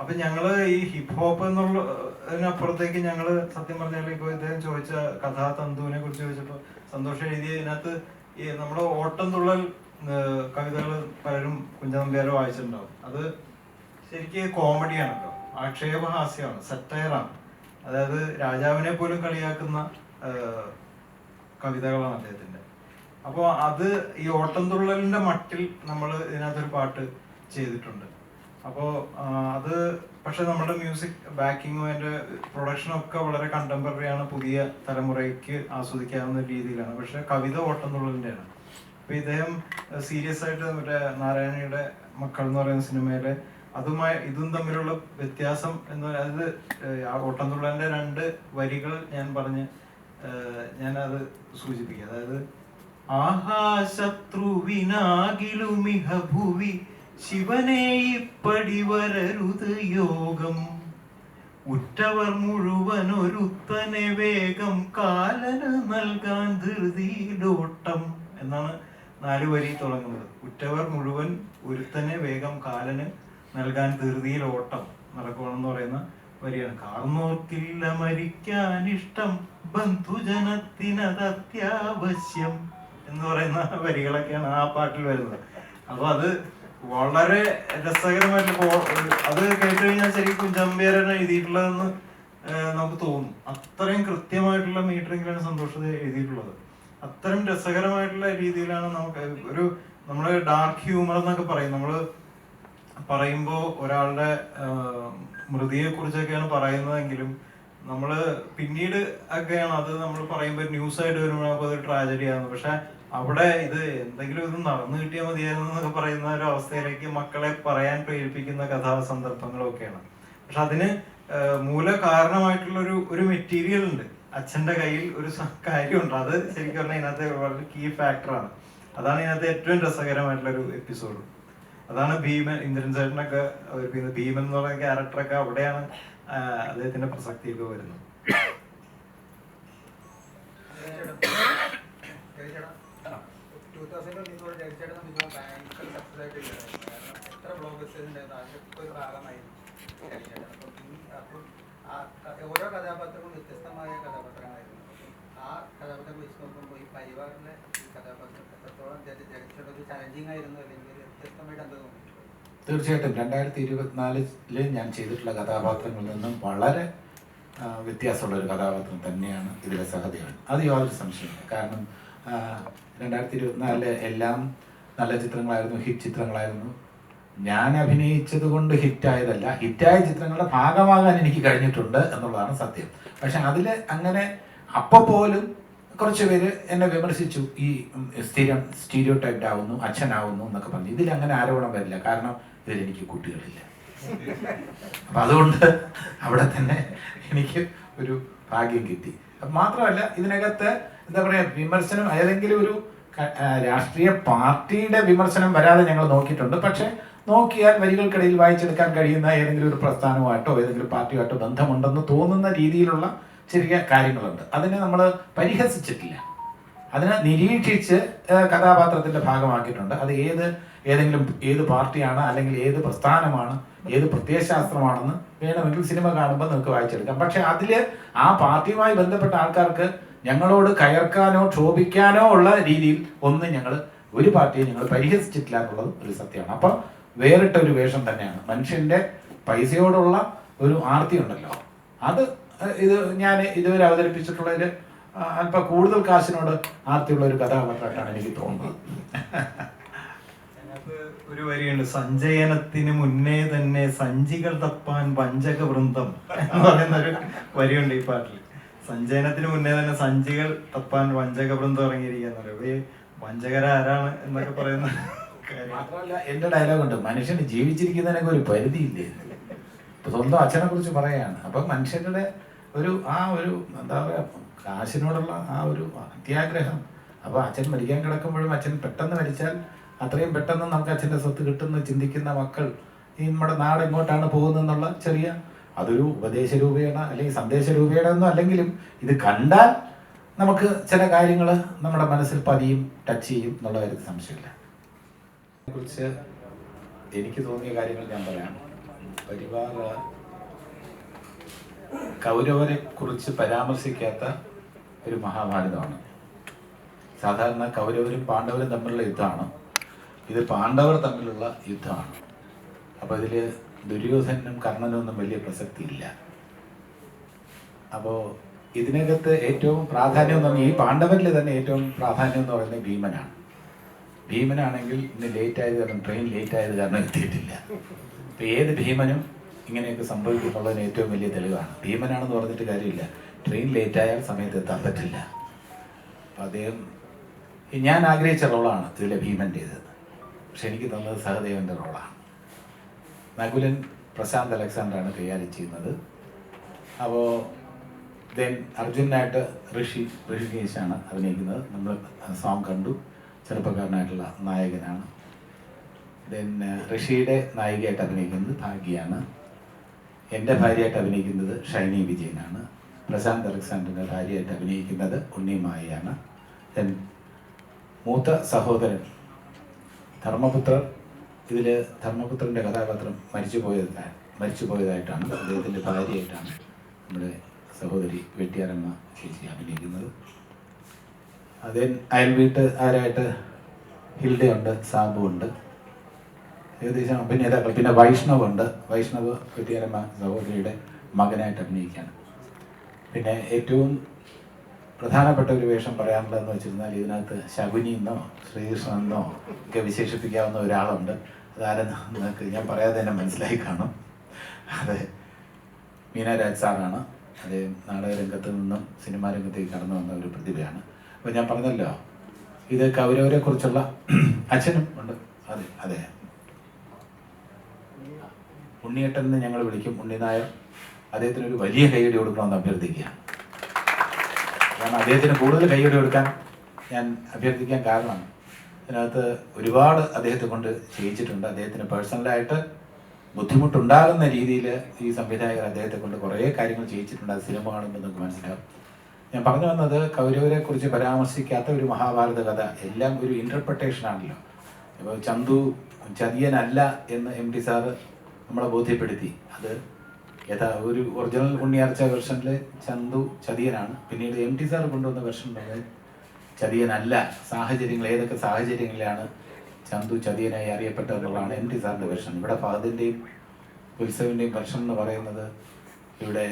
അപ്പം ഞങ്ങൾ ഈ ഹിപ്പ് ഹോപ്പ് എന്നുള്ളതിനപ്പുറത്തേക്ക് ഞങ്ങൾ സത്യം പറഞ്ഞാൽ ഇപ്പോൾ ഇദ്ദേഹം ചോദിച്ച കഥാതന്തുവിനെ കുറിച്ച് ചോദിച്ചപ്പോൾ സന്തോഷം എഴുതിയതിനകത്ത് ഈ നമ്മുടെ ഓട്ടം തുള്ളൽ കവിതകൾ പലരും കുഞ്ചനമ്പ്യാരോ വായിച്ചിട്ടുണ്ടാവും. അത് ശരിക്കും കോമഡിയാണല്ലോ, ആക്ഷേപഹാസ്യമാണ്, സറ്റയറാണ്. അതായത് രാജാവിനെ പോലും കളിയാക്കുന്ന കവിതകളാണ് അദ്ദേഹത്തിൻ്റെ. അപ്പോൾ അത് ഈ ഓട്ടംതുള്ളലിന്റെ മട്ടിൽ നമ്മൾ ഇതിനകത്തൊരു പാട്ട് ചെയ്തിട്ടുണ്ട്. അപ്പോൾ അത് പക്ഷെ നമ്മുടെ മ്യൂസിക് ബാക്കിങ്ങും അതിന്റെ പ്രൊഡക്ഷനും ഒക്കെ വളരെ കണ്ടംപററി ആണ്, പുതിയ തലമുറയ്ക്ക് ആസ്വദിക്കാവുന്ന രീതിയിലാണ്. പക്ഷെ കവിത ഓട്ടംതുള്ളലിന്റെയാണ്. അപ്പൊ ഇദ്ദേഹം സീരിയസ് ആയിട്ട് മറ്റേ നാരായണിയുടെ മക്കൾ എന്ന് പറയുന്ന സിനിമയിലെ ഇതും തമ്മിലുള്ള വ്യത്യാസം എന്ന് പറയുന്നത് ഓട്ടംതുള്ളലിന്റെ 2 വരികൾ ഞാനത് സൂചിപ്പിക്കുക. അതായത് ആഹാശത്രുവിനാകിലുമിഹ ഭുവി ശിവനെ ഇപ്പടി വരരുത് യോഗം, ഉറ്റവർ മുഴുവൻ ഒരുത്തനെ വേഗം കാലന് നൽകാൻ ധൃതിയിലോട്ടം എന്നാണ് 4 വരി തുടങ്ങുന്നത്. ഉറ്റവർ മുഴുവൻ ഒരുത്തനെ വേഗം കാലന് നൽകാൻ ധൃതിയിൽ ഓട്ടം നടക്കണമെന്ന് പറയുന്ന വരിയാണ്. കാർന്നോർക്കില്ല മരിക്കാൻ ഇഷ്ടം, ബന്ധുജനത്തിനത് അത്യാവശ്യം എന്ന് പറയുന്ന വരികളൊക്കെയാണ് ആ പാട്ടിൽ വരുന്നത്. അപ്പൊ അത് വളരെ രസകരമായിട്ടുള്ള, അത് കേട്ട് കഴിഞ്ഞാൽ ശരിക്കും കുഞ്ചാമ്പിയാരാണ് എഴുതിയിട്ടുള്ളതെന്ന് നമുക്ക് തോന്നും. അത്രയും കൃത്യമായിട്ടുള്ള മീറ്ററിങ്ങിലാണ് സന്തോഷത എഴുതിയിട്ടുള്ളത്. അത്രയും രസകരമായിട്ടുള്ള രീതിയിലാണ് നമുക്ക് നമ്മള് ഡാർക്ക് ഹ്യൂമർ എന്നൊക്കെ പറയും. നമ്മള് പറയുമ്പോൾ ഒരാളുടെ മൃതിയെ കുറിച്ചൊക്കെയാണ് പറയുന്നതെങ്കിലും നമ്മള് പിന്നീട് ഒക്കെയാണ് അത് നമ്മൾ പറയുമ്പോൾ ന്യൂസ് ആയിട്ട് വരുമ്പോൾ നമുക്ക് അത് ട്രാജഡി ആകുന്നു. പക്ഷെ അവിടെ ഇത് എന്തെങ്കിലും ഇത് നടന്നു കിട്ടിയാൽ മതിയായിരുന്നു എന്നൊക്കെ പറയുന്ന ഒരു അവസ്ഥയിലേക്ക് മക്കളെ പറയാൻ പ്രേരിപ്പിക്കുന്ന കഥാസന്ദർഭങ്ങളും ഒക്കെയാണ്. പക്ഷെ അതിന് മൂല കാരണമായിട്ടുള്ള ഒരു മെറ്റീരിയൽ ഉണ്ട്. അച്ഛന്റെ കയ്യിൽ ഒരു കാര്യമുണ്ട്. അത് ശരിക്കും പറഞ്ഞാൽ ഇതിനകത്ത് വളരെ കീ ഫാക്ടറാണ്. അതാണ് ഇതിനകത്ത് ഏറ്റവും രസകരമായിട്ടുള്ള ഒരു എപ്പിസോഡ്. അതാണ് ഭീമൻ, ഇന്ദ്രൻ ചേട്ടനൊക്കെ പിന്നെ ഭീമൻ എന്ന് പറയുന്ന ക്യാരക്ടറൊക്കെ അവിടെയാണ് അദ്ദേഹത്തിന്റെ പ്രസക്തിയൊക്കെ വരുന്നത്. ഓരോ കഥാപാത്രങ്ങളും വ്യത്യസ്തമായ കഥാപാത്രങ്ങളായിരുന്നു. ആ കഥാപാത്രം വെച്ച് നോക്കുമ്പോൾ ഈ പരിവാറിലെ ഈ കഥാപാത്രം എത്രത്തോളം ഒരു ചലഞ്ചിങ് ആയിരുന്നു, അല്ലെങ്കിൽ വ്യത്യസ്തമായിട്ട് എന്താ തോന്നുന്നു? തീർച്ചയായിട്ടും 2024 ഞാൻ ചെയ്തിട്ടുള്ള കഥാപാത്രങ്ങളിൽ നിന്നും വളരെ വ്യത്യാസമുള്ള ഒരു കഥാപാത്രം തന്നെയാണ് ഇതിലെ സഹദേവൻ. അത് യാതൊരു സംശയമില്ല. കാരണം 2024 എല്ലാം നല്ല ചിത്രങ്ങളായിരുന്നു, ഹിറ്റ് ചിത്രങ്ങളായിരുന്നു. ഞാൻ അഭിനയിച്ചത് കൊണ്ട് ഹിറ്റായതല്ല, ഹിറ്റായ ചിത്രങ്ങളുടെ ഭാഗമാകാൻ എനിക്ക് കഴിഞ്ഞിട്ടുണ്ട് എന്നുള്ളതാണ് സത്യം. പക്ഷെ അതിൽ അങ്ങനെ അപ്പോൾ പോലും കുറച്ച് പേര് എന്നെ വിമർശിച്ചു, ഈ സ്ഥിരം സ്റ്റീരിയോ ടൈപ്ഡ് ആവുന്നു, അച്ഛനാവുന്നു എന്നൊക്കെ പറഞ്ഞു. ഇതിലങ്ങനെ ആരോപണം വരില്ല, കാരണം ഇതിലെനിക്ക് കുട്ടികളില്ല. അപ്പം അതുകൊണ്ട് അവിടെ തന്നെ എനിക്ക് ഒരു ഭാഗ്യം കിട്ടി. മാത്രമല്ല ഇതിനകത്ത് എന്താ പറയുക, വിമർശനം ഏതെങ്കിലും ഒരു രാഷ്ട്രീയ പാർട്ടിയുടെ വിമർശനം വരാതെ ഞങ്ങൾ നോക്കിയിട്ടുണ്ട്. പക്ഷെ നോക്കിയാൽ വരികൾക്കിടയിൽ വായിച്ചെടുക്കാൻ കഴിയുന്ന ഏതെങ്കിലും ഒരു പ്രസ്ഥാനമായിട്ടോ ഏതെങ്കിലും പാർട്ടിയുമായിട്ടോ ബന്ധമുണ്ടെന്ന് തോന്നുന്ന രീതിയിലുള്ള ചെറിയ കാര്യങ്ങളുണ്ട്. അതിനെ നമ്മൾ പരിഹസിച്ചിട്ടില്ല, അതിനെ നിരീക്ഷിച്ച് കഥാപാത്രത്തിന്റെ ഭാഗമാക്കിയിട്ടുണ്ട്. അത് ഏത് പാർട്ടിയാണ്, അല്ലെങ്കിൽ ഏത് പ്രസ്ഥാനമാണ്, ഏത് പ്രത്യയശാസ്ത്രമാണെന്ന് വേണമെങ്കിൽ സിനിമ കാണുമ്പോൾ നമുക്ക് വായിച്ചെടുക്കാം. പക്ഷെ അതിൽ ആ പാർട്ടിയുമായി ബന്ധപ്പെട്ട ആൾക്കാർക്ക് ഞങ്ങളോട് കയർക്കാനോ ക്ഷോഭിക്കാനോ ഉള്ള രീതിയിൽ ഒന്നും ഒരു പാർട്ടിയെ ഞങ്ങൾ പരിഹസിച്ചിട്ടില്ല എന്നുള്ളത് ഒരു സത്യമാണ്. അപ്പം വേറിട്ട ഒരു വേഷം തന്നെയാണ്. മനുഷ്യന്റെ പൈസയോടുള്ള ഒരു ആർത്തി ഉണ്ടല്ലോ, അത് ഞാൻ ഇതുവരെ അവതരിപ്പിച്ചിട്ടുള്ളതിൽ അല്പം കൂടുതൽ കാശിനോട് ആർത്തിയുള്ള ഒരു കഥാപാത്രമായിട്ടാണ് എനിക്ക് തോന്നുന്നത്. ഒരു വരിയുണ്ട്, സഞ്ചയനത്തിന് മുന്നേ തന്നെ സഞ്ചികൾ തപ്പാൻ വഞ്ചക വൃന്ദം എന്ന് പറയുന്ന ഒരു വരിയുണ്ട് ഈ പാട്ടിൽ. സഞ്ചയനത്തിന് മുന്നേ തന്നെ സഞ്ചികൾ തപ്പാൻ വഞ്ചക വൃന്ദം ഇറങ്ങിയിരിക്കാന്ന് പറയും. വഞ്ചകരാരാണ് എന്നൊക്കെ പറയുന്ന മാത്രമല്ല എന്റെ ഡയലോഗ് ഉണ്ട്, മനുഷ്യന് ജീവിച്ചിരിക്കുന്നതിനൊക്കെ ഒരു പരിധിയില്ലേ. ഇപ്പൊ സ്വന്തം അച്ഛനെ കുറിച്ച് പറയാണ്. അപ്പൊ മനുഷ്യരുടെ ഒരു എന്താ പറയാ, കാശിനോടുള്ള ആ ഒരു അത്യാഗ്രഹം. അപ്പൊ അച്ഛൻ മരിക്കാൻ കിടക്കുമ്പോഴും അച്ഛൻ പെട്ടെന്ന് മരിച്ചാൽ അത്രയും പെട്ടെന്ന് നമുക്ക് അച്ഛൻ്റെ സ്വത്ത് കിട്ടുമെന്ന് ചിന്തിക്കുന്ന മക്കൾ ഈ നമ്മുടെ നാട് എങ്ങോട്ടാണ് പോകുന്നതെന്നുള്ള ചെറിയ അതൊരു ഉപദേശ രൂപേണ അല്ലെങ്കിൽ സന്ദേശ രൂപേണ ഒന്നും അല്ലെങ്കിലും ഇത് കണ്ടാൽ നമുക്ക് ചില കാര്യങ്ങൾ നമ്മുടെ മനസ്സിൽ പതിയും, ടച്ച് ചെയ്യും എന്നുള്ള കാര്യത്തിൽ സംശയമില്ല. അതിനെക്കുറിച്ച് എനിക്ക് തോന്നിയ കാര്യങ്ങൾ ഞാൻ പറയാം. പരിവാർ കൗരവരെ കുറിച്ച് പരാമർശിക്കാത്ത ഒരു മഹാഭാരതമാണ്. സാധാരണ കൗരവരും പാണ്ഡവരും തമ്മിലുള്ള യുദ്ധമാണ്. ഇത് പാണ്ഡവർ തമ്മിലുള്ള യുദ്ധമാണ്. അപ്പോൾ ഇതിൽ ദുര്യോധനും കർണനും ഒന്നും വലിയ പ്രസക്തിയില്ല. അപ്പോൾ ഇതിനകത്ത് ഏറ്റവും പ്രാധാന്യം എന്ന് പറഞ്ഞാൽ ഈ പാണ്ഡവരിൽ തന്നെ ഏറ്റവും പ്രാധാന്യം എന്ന് പറയുന്നത് ഭീമനാണ്. ഭീമനാണെങ്കിൽ ഇന്ന് ലേറ്റ് ആയത് കാരണം, ട്രെയിൻ ലേറ്റ് ആയത് കാരണം എത്തിയിട്ടില്ല. അപ്പോൾ ഏത് ഭീമനും ഇങ്ങനെയൊക്കെ സംഭവിക്കുന്നുള്ളതിന് ഏറ്റവും വലിയ തെളിവാണ്. ഭീമനാണെന്ന് പറഞ്ഞിട്ട് കാര്യമില്ല, ട്രെയിൻ ലേറ്റ് ആയാൽ സമയത്ത് എത്താൻ പറ്റില്ല. അപ്പം അദ്ദേഹം ഞാൻ ആഗ്രഹിച്ച റോളാണ് ഇതിലെ ഭീമൻ്റേത്. പക്ഷെ എനിക്ക് തന്നത് സഹദേവൻ്റെ റോളാണ്. നകുലൻ പ്രശാന്ത് അലക്സാണ്ടറാണ് കൈകാര്യം ചെയ്യുന്നത്. അപ്പോൾ ദെൻ അർജുനായിട്ട് ഋഷികേശാണ് അഭിനയിക്കുന്നത്. നമ്മൾ സോങ് കണ്ടു, ചെറുപ്പക്കാരനായിട്ടുള്ള നായകനാണ്. ദെൻ ഋഷിയുടെ നായികയായിട്ട് അഭിനയിക്കുന്നത് ഭാഗ്യയാണ്. എൻ്റെ ഭാര്യയായിട്ട് അഭിനയിക്കുന്നത് ഷൈനി വിജയനാണ്. പ്രശാന്ത് അലക്സാണ്ടറിൻ്റെ ഭാര്യയായിട്ട് അഭിനയിക്കുന്നത് ഉണ്ണിമായയാണ്. ദെൻ മൂത്ത സഹോദരൻ ധർമ്മപുത്രർ, ഇതിൽ ധർമ്മപുത്രൻ്റെ കഥാപാത്രം മരിച്ചുപോയതായിട്ടാണ് അദ്ദേഹത്തിൻ്റെ ഭാര്യയായിട്ടാണ് നമ്മുടെ സഹോദരി വെട്ടിയാരമ്മ ചേച്ചി അഭിനയിക്കുന്നത്. അതിൽ അയൽവീട്ടുകാരായിട്ട് ഹിൽഡയുണ്ട്, സാബു ഉണ്ട്, ഏകദേശം അഭിനേതാക്കൾ. പിന്നെ വൈഷ്ണവ് വെട്ടിയാരമ്മ സഹോദരിയുടെ മകനായിട്ട് അഭിനയിക്കുകയാണ്. പിന്നെ ഏറ്റവും പ്രധാനപ്പെട്ട ഒരു വേഷം പറയാനുള്ളതെന്ന് വെച്ചിരുന്നാൽ ഇതിനകത്ത് ശകുനി എന്നോ ശ്രീകൃഷ്ണൻ എന്നോ ഒക്കെ വിശേഷിപ്പിക്കാവുന്ന ഒരാളുണ്ട്. അതാരെന്ന് നിങ്ങൾക്ക് ഞാൻ പറയാതെ തന്നെ മനസ്സിലായി കാണും. അത് മീനാരാജ് സാറാണ്. അദ്ദേഹം നാടകരംഗത്ത് നിന്നും സിനിമാ രംഗത്തേക്ക് കടന്നു വന്ന ഒരു പ്രതിഭയാണ്. അപ്പോൾ ഞാൻ പറഞ്ഞല്ലോ, ഇത് കൗരവരെ കുറിച്ചുള്ള അച്ഛനും ഉണ്ട്. അതെ ഉണ്ണിയേട്ടൻ എന്ന് ഞങ്ങൾ വിളിക്കും, ഉണ്ണിനായർ. അദ്ദേഹത്തിന് ഒരു വലിയ കൈയടി കൊടുക്കണമെന്ന് അഭ്യർത്ഥിക്കുകയാണ്. കാരണം അദ്ദേഹത്തിന് കൂടുതൽ കൈയടി കൊടുക്കാൻ ഞാൻ അഭ്യർത്ഥിക്കാൻ കാരണം ഇതിനകത്ത് ഒരുപാട് അദ്ദേഹത്തെ കൊണ്ട് ചെയ്യിച്ചിട്ടുണ്ട്. അദ്ദേഹത്തിന് പേഴ്സണലായിട്ട് ബുദ്ധിമുട്ടുണ്ടാകുന്ന രീതിയിൽ ഈ സംവിധായകർ അദ്ദേഹത്തെ കൊണ്ട് കുറേ കാര്യങ്ങൾ ചെയ്യിച്ചിട്ടുണ്ട്. അത് സിനിമ കാണുമ്പോൾ നമുക്ക് മനസ്സിലാവും. ഞാൻ പറഞ്ഞു വന്നത്, കൗരവരെ കുറിച്ച് പരാമർശിക്കാത്ത ഒരു മഹാഭാരത കഥ എല്ലാം ഒരു ഇൻ്റർപ്രിട്ടേഷനാണല്ലോ. ഇപ്പോൾ ചന്തു ചതിയനല്ല എന്ന് MT സാറ് നമ്മളെ ബോധ്യപ്പെടുത്തി. അത് ഒരു ഒറിജിനൽ ഉണ്ണിയാർച്ച വെർഷനിൽ ചന്തു ചതിയനാണ്. പിന്നീട് MT സാർ കൊണ്ടുവന്ന വെർഷനിൽ ചതിയനല്ല. സാഹചര്യങ്ങൾ, ഏതൊക്കെ സാഹചര്യങ്ങളിലാണ് ചന്തു ചതിയനായി അറിയപ്പെട്ടതെന്നുള്ളതാണ് MT സാറിൻ്റെ വെർഷൻ. ഇവിടെ ഫഹദിൻ്റെയും ഉത്സവിൻ്റെയും വെർഷൻ എന്ന് പറയുന്നത് ഇവിടെ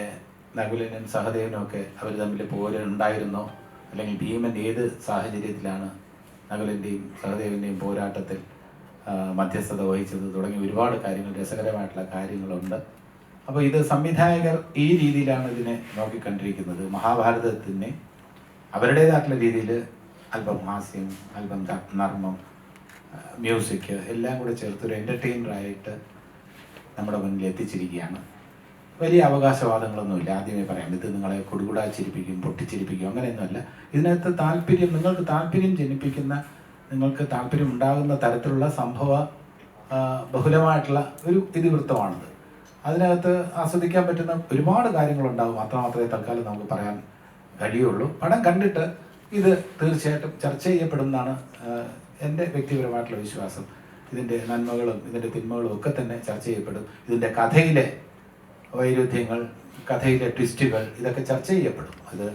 നകുലനും സഹദേവനും ഒക്കെ അവർ തമ്മിൽ പോരുണ്ടായിരുന്നോ, അല്ലെങ്കിൽ ഭീമൻ ഏത് സാഹചര്യത്തിലാണ് നകുലൻ്റെയും സഹദേവൻ്റെയും പോരാട്ടത്തിൽ മധ്യസ്ഥത വഹിച്ചത് തുടങ്ങി ഒരുപാട് കാര്യങ്ങൾ, രസകരമായിട്ടുള്ള കാര്യങ്ങളുണ്ട്. അപ്പോൾ ഇത് സംവിധായകർ ഈ രീതിയിലാണ് ഇതിനെ നോക്കിക്കണ്ടിരിക്കുന്നത്. മഹാഭാരതത്തിനെ അവരുടേതായിട്ടുള്ള രീതിയിൽ അല്പം ഹാസ്യം, അല്പം നർമ്മം, മ്യൂസിക് എല്ലാം കൂടെ ചേർത്തൊരു എൻ്റർടൈനറായിട്ട് നമ്മുടെ മുന്നിൽ എത്തിച്ചിരിക്കുകയാണ്. വലിയ അവകാശവാദങ്ങളൊന്നുമില്ല. ആദ്യമേ പറയാം, ഇത് നിങ്ങളെ കൊടുകുടാച്ചിരിപ്പിക്കും, പൊട്ടിച്ചിരിപ്പിക്കും, അങ്ങനെയൊന്നുമല്ല. ഇതിനകത്ത് താല്പര്യം, നിങ്ങൾക്ക് താല്പര്യം ജനിപ്പിക്കുന്ന, നിങ്ങൾക്ക് താല്പര്യം ഉണ്ടാകുന്ന തരത്തിലുള്ള സംഭവ ബഹുലമായിട്ടുള്ള ഒരു ഇതിവൃത്തമാണിത്. അതിനകത്ത് ആസ്വദിക്കാൻ പറ്റുന്ന ഒരുപാട് കാര്യങ്ങളുണ്ടാകും. അത്രമാത്രമേ തൽക്കാലം നമുക്ക് പറയാൻ കഴിയുള്ളൂ. പടം കണ്ടിട്ട് ഇത് തീർച്ചയായിട്ടും ചർച്ച ചെയ്യപ്പെടുമെന്നാണ് എൻ്റെ വ്യക്തിപരമായിട്ടുള്ള വിശ്വാസം. ഇതിൻ്റെ നന്മകളും ഇതിൻ്റെ തിന്മകളും ഒക്കെ തന്നെ ചർച്ച ചെയ്യപ്പെടും. ഇതിൻ്റെ കഥയിലെ വൈരുദ്ധ്യങ്ങൾ, കഥയിലെ ട്വിസ്റ്റുകൾ, ഇതൊക്കെ ചർച്ച ചെയ്യപ്പെടും. അത്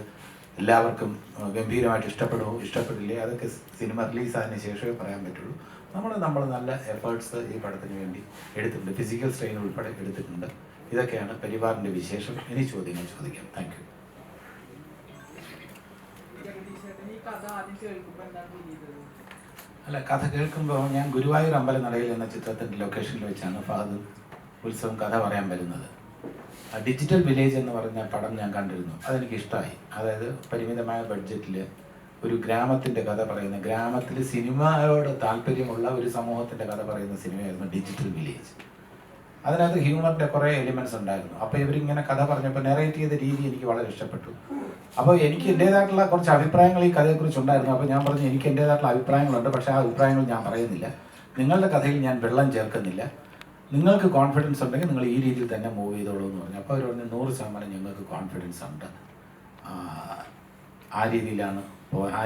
എല്ലാവർക്കും ഗംഭീരമായിട്ട് ഇഷ്ടപ്പെടുമോ ഇഷ്ടപ്പെടില്ലേ, അതൊക്കെ സിനിമ റിലീസായതിനു ശേഷമേ പറയാൻ പറ്റുള്ളൂ. നമ്മൾ നല്ല എഫേർട്സ് ഈ പടത്തിന് വേണ്ടി എടുത്തിട്ടുണ്ട്. ഫിസിക്കൽ സ്ട്രെയിൻ ഉൾപ്പെടെ എടുത്തിട്ടുണ്ട്. ഇതൊക്കെയാണ് പരിവാറിൻ്റെ വിശേഷം. ഇനി ചോദ്യങ്ങൾ ചോദിക്കാം. Thank you. അല്ല, കഥ കേൾക്കുമ്പോൾ ഞാൻ ഗുരുവായൂർ അമ്പലനടയിൽ എന്ന ചിത്രത്തിൻ്റെ ലൊക്കേഷനിൽ വെച്ചാണ് ഫഹദ് ഉത്സവം കഥ പറയാൻ വരുന്നത്. ഡിജിറ്റൽ വില്ലേജ് എന്ന് പറഞ്ഞ പടം ഞാൻ കണ്ടിരുന്നു. അതെനിക്ക് ഇഷ്ടമായി. അതായത് പരിമിതമായ ബഡ്ജറ്റിൽ ഒരു ഗ്രാമത്തിൻ്റെ കഥ പറയുന്ന, ഗ്രാമത്തിൽ സിനിമയോട് താല്പര്യമുള്ള ഒരു സമൂഹത്തിൻ്റെ കഥ പറയുന്ന സിനിമയായിരുന്നു ഡിജിറ്റൽ വില്ലേജ്. അതിനകത്ത് ഹ്യൂമറിൻ്റെ കുറേ എലിമെൻറ്റ്സ് ഉണ്ടായിരുന്നു. അപ്പോൾ ഇവരിങ്ങനെ കഥ പറഞ്ഞപ്പോൾ നെറേറ്റ് ചെയ്ത രീതി എനിക്ക് വളരെ ഇഷ്ടപ്പെട്ടു. അപ്പോൾ എനിക്ക് എൻ്റേതായിട്ടുള്ള കുറച്ച് അഭിപ്രായങ്ങൾ ഈ കഥയെക്കുറിച്ച് ഉണ്ടായിരുന്നു. അപ്പോൾ ഞാൻ പറഞ്ഞു, എനിക്ക് എൻ്റേതായിട്ടുള്ള അഭിപ്രായങ്ങളുണ്ട്, പക്ഷേ ആ അഭിപ്രായങ്ങൾ ഞാൻ പറയുന്നില്ല. നിങ്ങളുടെ കഥയിൽ ഞാൻ വെള്ളം ചേർക്കുന്നില്ല. നിങ്ങൾക്ക് കോൺഫിഡൻസ് ഉണ്ടെങ്കിൽ നിങ്ങൾ ഈ രീതിയിൽ തന്നെ മൂവ് ചെയ്തോളൂ എന്ന് പറഞ്ഞു. അപ്പോൾ അവർ പറഞ്ഞു, 100% ഞങ്ങൾക്ക് കോൺഫിഡൻസ് ഉണ്ട്, ആ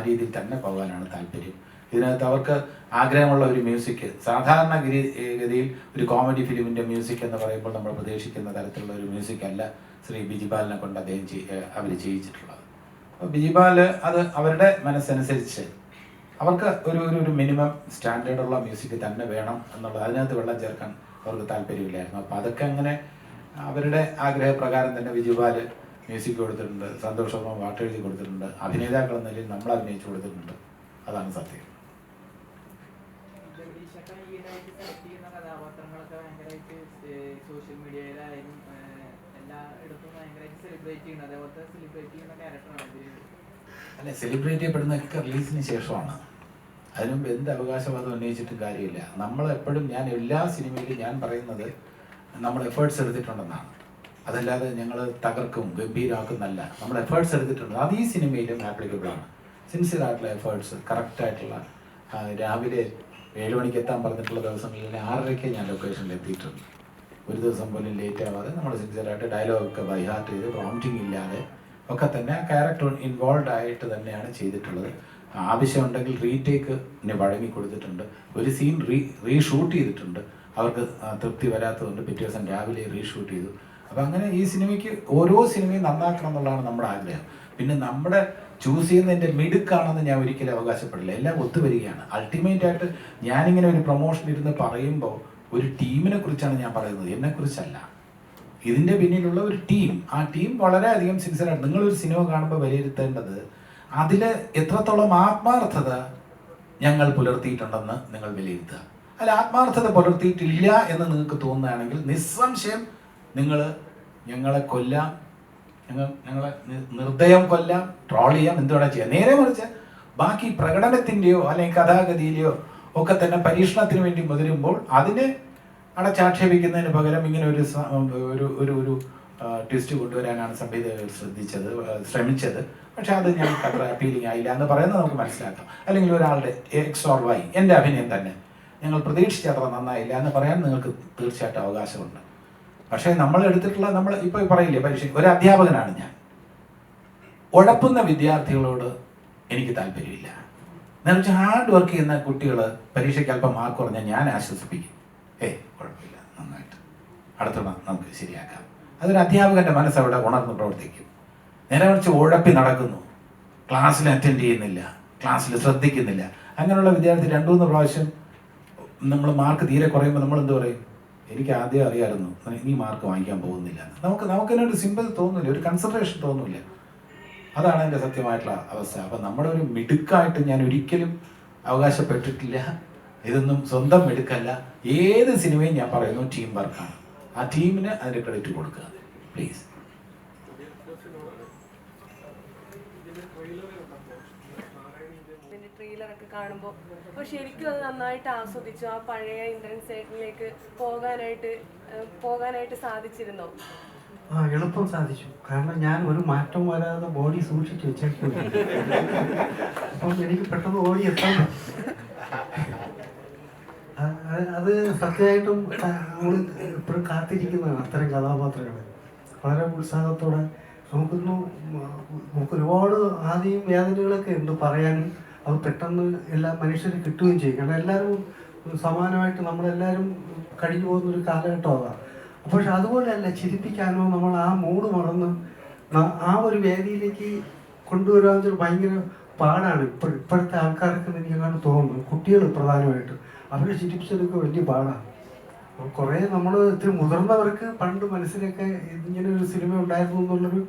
രീതിയിൽ തന്നെ പോകാനാണ് താല്പര്യം. ഇതിനകത്ത് അവർക്ക് ആഗ്രഹമുള്ള ഒരു മ്യൂസിക്, സാധാരണ ഗതിയിൽ ഒരു കോമഡി ഫിലിമിൻ്റെ മ്യൂസിക് എന്ന് പറയുമ്പോൾ നമ്മൾ പ്രതീക്ഷിക്കുന്ന തരത്തിലുള്ള ഒരു മ്യൂസിക് അല്ല ശ്രീ ബിജിപാലിനെ കൊണ്ട് അവർ ചെയ്യിച്ചിട്ടുള്ളത്. അപ്പോൾ ബിജിപാൽ അത് അവരുടെ മനസ്സനുസരിച്ച് അവർക്ക് ഒരു മിനിമം സ്റ്റാൻഡേർഡുള്ള മ്യൂസിക് തന്നെ വേണം എന്നുള്ളത്, അതിനകത്ത് വെള്ളം ചേർക്കാൻ അവർക്ക് താല്പര്യമില്ലായിരുന്നു. അപ്പോൾ അതൊക്കെ അങ്ങനെ അവരുടെ ആഗ്രഹപ്രകാരം തന്നെ ബിജിപാൽ മ്യൂസിക് കൊടുത്തിട്ടുണ്ട്, സന്തോഷ് ശർമ്മ പാട്ട് എഴുതി കൊടുത്തിട്ടുണ്ട്, അഭിനേതാക്കൾ എന്ന നിലയിൽ നമ്മൾ അഭിനയിച്ചു കൊടുത്തിട്ടുണ്ട്. അതാണ് സത്യം. കഥാപാത്രങ്ങളൊക്കെ ഭയങ്കരമായിട്ട് സോഷ്യൽ മീഡിയയിലായാലും എല്ലായിടത്തും ഭയങ്കരമായിട്ട് സെലിബ്രേറ്റ് ചെയ്യുന്നത്, അതേപോലത്തെ സെലിബ്രേറ്റ് ചെയ്യുന്ന ക്യാരക്ടറാണ് ഇതിൽ. അല്ലെ, സെലിബ്രേറ്റ് ചെയ്യപ്പെടുന്നതൊക്കെ റിലീസിന് ശേഷമാണ്. അതിനുമുമ്പ് എന്ത് അവകാശവാദം ഉന്നയിച്ചിട്ടും കാര്യമില്ല. നമ്മളെപ്പോഴും, ഞാൻ എല്ലാ സിനിമയിലും ഞാൻ പറയുന്നത് നമ്മൾ എഫേർട്സ് എടുത്തിട്ടുണ്ടെന്നാണ്. അതല്ലാതെ ഞങ്ങൾ തകർക്കും ഗംഭീരമാക്കുന്നല്ല. നമ്മൾ എഫേർട്സ് എടുത്തിട്ടുണ്ട്. അത് ഈ സിനിമയിലും ആപ്ലിക്കബിളാണ്. സിൻസിയർ ആയിട്ടുള്ള എഫേർട്സ്, കറക്റ്റായിട്ടുള്ള രാവിലെ 7 മണിക്ക് എത്താൻ പറഞ്ഞിട്ടുള്ള ദിവസങ്ങളിൽ 6:30 ഞാൻ ലൊക്കേഷനിൽ എത്തിയിട്ടുണ്ട്. ഒരു ദിവസം പോലും ലേറ്റ് ആവാതെ നമ്മൾ സിൻസിയറായിട്ട് ഡയലോഗൊക്കെ ബൈഹാർട്ട് ചെയ്ത് പ്രോംപ്റ്റിംഗ് ഇല്ലാതെ ഒക്കെ തന്നെ ക്യാരക്ടർ ഇൻവോൾവ് ആയിട്ട് തന്നെയാണ് ചെയ്തിട്ടുള്ളത്. ആവശ്യമുണ്ടെങ്കിൽ റീടേക്കിന് വഴങ്ങി കൊടുത്തിട്ടുണ്ട്. ഒരു സീൻ റീഷൂട്ട് ചെയ്തിട്ടുണ്ട്. അവർക്ക് തൃപ്തി വരാത്തതുകൊണ്ട് പിറ്റേ ദിവസം രാവിലെ റീഷൂട്ട് ചെയ്തു. അപ്പം അങ്ങനെ ഈ സിനിമയ്ക്ക് ഓരോ സിനിമയും നന്നാക്കണം എന്നുള്ളതാണ് നമ്മുടെ ആഗ്രഹം. പിന്നെ നമ്മുടെ ചൂസ് ചെയ്യുന്നതിൻ്റെ മിടുക്കാണെന്ന് ഞാൻ ഒരിക്കലും അവകാശപ്പെടില്ല. എല്ലാം ഒത്തുവരികയാണ്. അൾട്ടിമേറ്റ് ആയിട്ട് ഞാനിങ്ങനെ ഒരു പ്രൊമോഷൻ ഇരുന്ന് പറയുമ്പോൾ ഒരു ടീമിനെ കുറിച്ചാണ് ഞാൻ പറയുന്നത്, എന്നെക്കുറിച്ചല്ല. ഇതിൻ്റെ പിന്നിലുള്ള ഒരു ടീം, ആ ടീം വളരെയധികം സിൻസിയറായിട്ട് നിങ്ങളൊരു സിനിമ കാണുമ്പോൾ വിലയിരുത്തേണ്ടത് അതിൽ എത്രത്തോളം ആത്മാർത്ഥത ഞങ്ങൾ പുലർത്തിയിട്ടുണ്ടെന്ന് നിങ്ങൾ വിലയിരുത്തുക. അല്ല, ആത്മാർത്ഥത പുലർത്തിയിട്ടില്ല എന്ന് നിങ്ങൾക്ക് തോന്നുകയാണെങ്കിൽ നിസ്സംശയം നിങ്ങൾ ഞങ്ങളെ കൊല്ലാം, ഞങ്ങളെ നിർദ്ദയം കൊല്ലാം, ട്രോൾ ചെയ്യാം, എന്തുവേണം ചെയ്യാം. നേരെ മറിച്ച് ബാക്കി പ്രകടനത്തിൻ്റെയോ അല്ലെങ്കിൽ കഥാഗതിയിലെയോ ഒക്കെ തന്നെ പരീക്ഷണത്തിന് വേണ്ടി മുതിരുമ്പോൾ അതിനെ അടച്ചാക്ഷേപിക്കുന്നതിന് പകരം ഇങ്ങനെ ഒരു ട്വിസ്റ്റ് കൊണ്ടുവരാനാണ് സംവിധായകർ ശ്രമിച്ചത്. പക്ഷെ അത് ഞങ്ങൾക്ക് അത്ര അപ്പീലിംഗ് ആയില്ല എന്ന് പറയുന്നത് നമുക്ക് മനസ്സിലാക്കാം. അല്ലെങ്കിൽ ഒരാളുടെ എക്സ് ഓർ വൈ, എൻ്റെ അഭിനയം തന്നെ ഞങ്ങൾ പ്രതീക്ഷിച്ച അത്ര നന്നായില്ല എന്ന് പറയാൻ നിങ്ങൾക്ക് തീർച്ചയായിട്ടും അവകാശമുണ്ട്. പക്ഷേ നമ്മൾ എടുത്തിട്ടുള്ള, നമ്മൾ ഇപ്പോൾ പറയില്ലേ പരീക്ഷ, ഒരു അധ്യാപകനാണ് ഞാൻ. ഉഴപ്പുന്ന വിദ്യാർത്ഥികളോട് എനിക്ക് താല്പര്യമില്ല. എന്ന് വെച്ചാൽ ഹാർഡ് വർക്ക് ചെയ്യുന്ന കുട്ടികൾ പരീക്ഷയ്ക്ക് അല്പം മാർക്ക് കുറഞ്ഞാൽ ഞാൻ ആശ്വസിപ്പിക്കും. കുഴപ്പമില്ല, നന്നായിട്ട് അടുത്തുള്ള നമുക്ക് ശരിയാക്കാം. അതൊരു അധ്യാപകൻ്റെ മനസ്സവിടെ ഉണർന്ന് പ്രവർത്തിക്കും. നേരെ മറിച്ച് ഉഴപ്പി നടക്കുന്നു, ക്ലാസ്സിൽ അറ്റൻഡ് ചെയ്യുന്നില്ല, ക്ലാസ്സിൽ ശ്രദ്ധിക്കുന്നില്ല, അങ്ങനെയുള്ള വിദ്യാർത്ഥി 2-3 പ്രാവശ്യം നമ്മൾ മാർക്ക് തീരെ കുറയുമ്പോൾ നമ്മൾ എന്ത് പറയും? എനിക്ക് ആദ്യം അറിയാമായിരുന്നു നീ മാർക്ക് വാങ്ങിക്കാൻ പോകുന്നില്ല. നമുക്കതിനൊരു സിമ്പിൾ തോന്നില്ല, ഒരു കൺസിഡറേഷൻ തോന്നില്ല. അതാണ് എൻ്റെ സത്യമായിട്ടുള്ള അവസ്ഥ. അപ്പം നമ്മുടെ ഒരു മിടുക്കായിട്ട് ഞാൻ ഒരിക്കലും അവകാശപ്പെട്ടിട്ടില്ല. ഇതൊന്നും സ്വന്തം മിടുക്കല്ല. ഏത് സിനിമയും ഞാൻ പറയുന്നു ടീം വർക്കാണ്. ആ ടീമിന് അതിൻ്റെ ക്രെഡിറ്റ് കൊടുക്കുക പ്ലീസ്. ട്രെയിലറൊക്കെ കാണുമ്പോൾ അപ്പോൾ ശരിക്കും അത് നന്നായിട്ട് ആസ്വദിച്ചു. ആ പഴയ ഇന്ദ്രൻ സേട്ടിലേക്ക് പോകാനായിട്ട് സാധിച്ചിരുന്നോ? എളുപ്പം സാധിച്ചു. കാരണം ഞാൻ ഒരു മാറ്റം വരാതെ ബോഡി സൂക്ഷിച്ചു വെച്ചേക്കും. അപ്പം എനിക്ക് പെട്ടെന്ന് ഓടി എത്താൻ. അത് സത്യമായിട്ടും നമ്മൾ എപ്പോഴും കാത്തിരിക്കുന്നതാണ് അത്തരം കഥാപാത്രങ്ങൾ. വളരെ ഉത്സാഹത്തോടെ നമുക്ക് ഒരുപാട് ആദ്യം വേദനകളൊക്കെ ഉണ്ട് പറയാനും. അത് പെട്ടെന്ന് എല്ലാ മനുഷ്യരും കിട്ടുകയും ചെയ്യും. കാരണം എല്ലാവരും സമാനമായിട്ട് നമ്മളെല്ലാവരും കഴിഞ്ഞു പോകുന്നൊരു കാലഘട്ടമാണ്. പക്ഷെ അതുപോലെയല്ല, ചിരിപ്പിക്കാനോ നമ്മൾ ആ മൂഡ് മറന്ന് ആ ഒരു വേദിയിലേക്ക് കൊണ്ടുവരാൻ ഭയങ്കര പാടാണ്. ഇപ്പോഴത്തെ ആൾക്കാർക്ക് എനിക്കാണ് തോന്നുന്നു, കുട്ടികൾ പ്രധാനമായിട്ടും അവരെ ചിരിപ്പിച്ചെടുക്കുക വലിയ പാടാണ്. അപ്പോൾ കുറേ നമ്മൾ ഇത്തിരി മുതിർന്നവർക്ക് പണ്ട് മനസ്സിലൊക്കെ ഇങ്ങനെ ഒരു സിനിമ ഉണ്ടായിരുന്നു എന്നുള്ളൊരു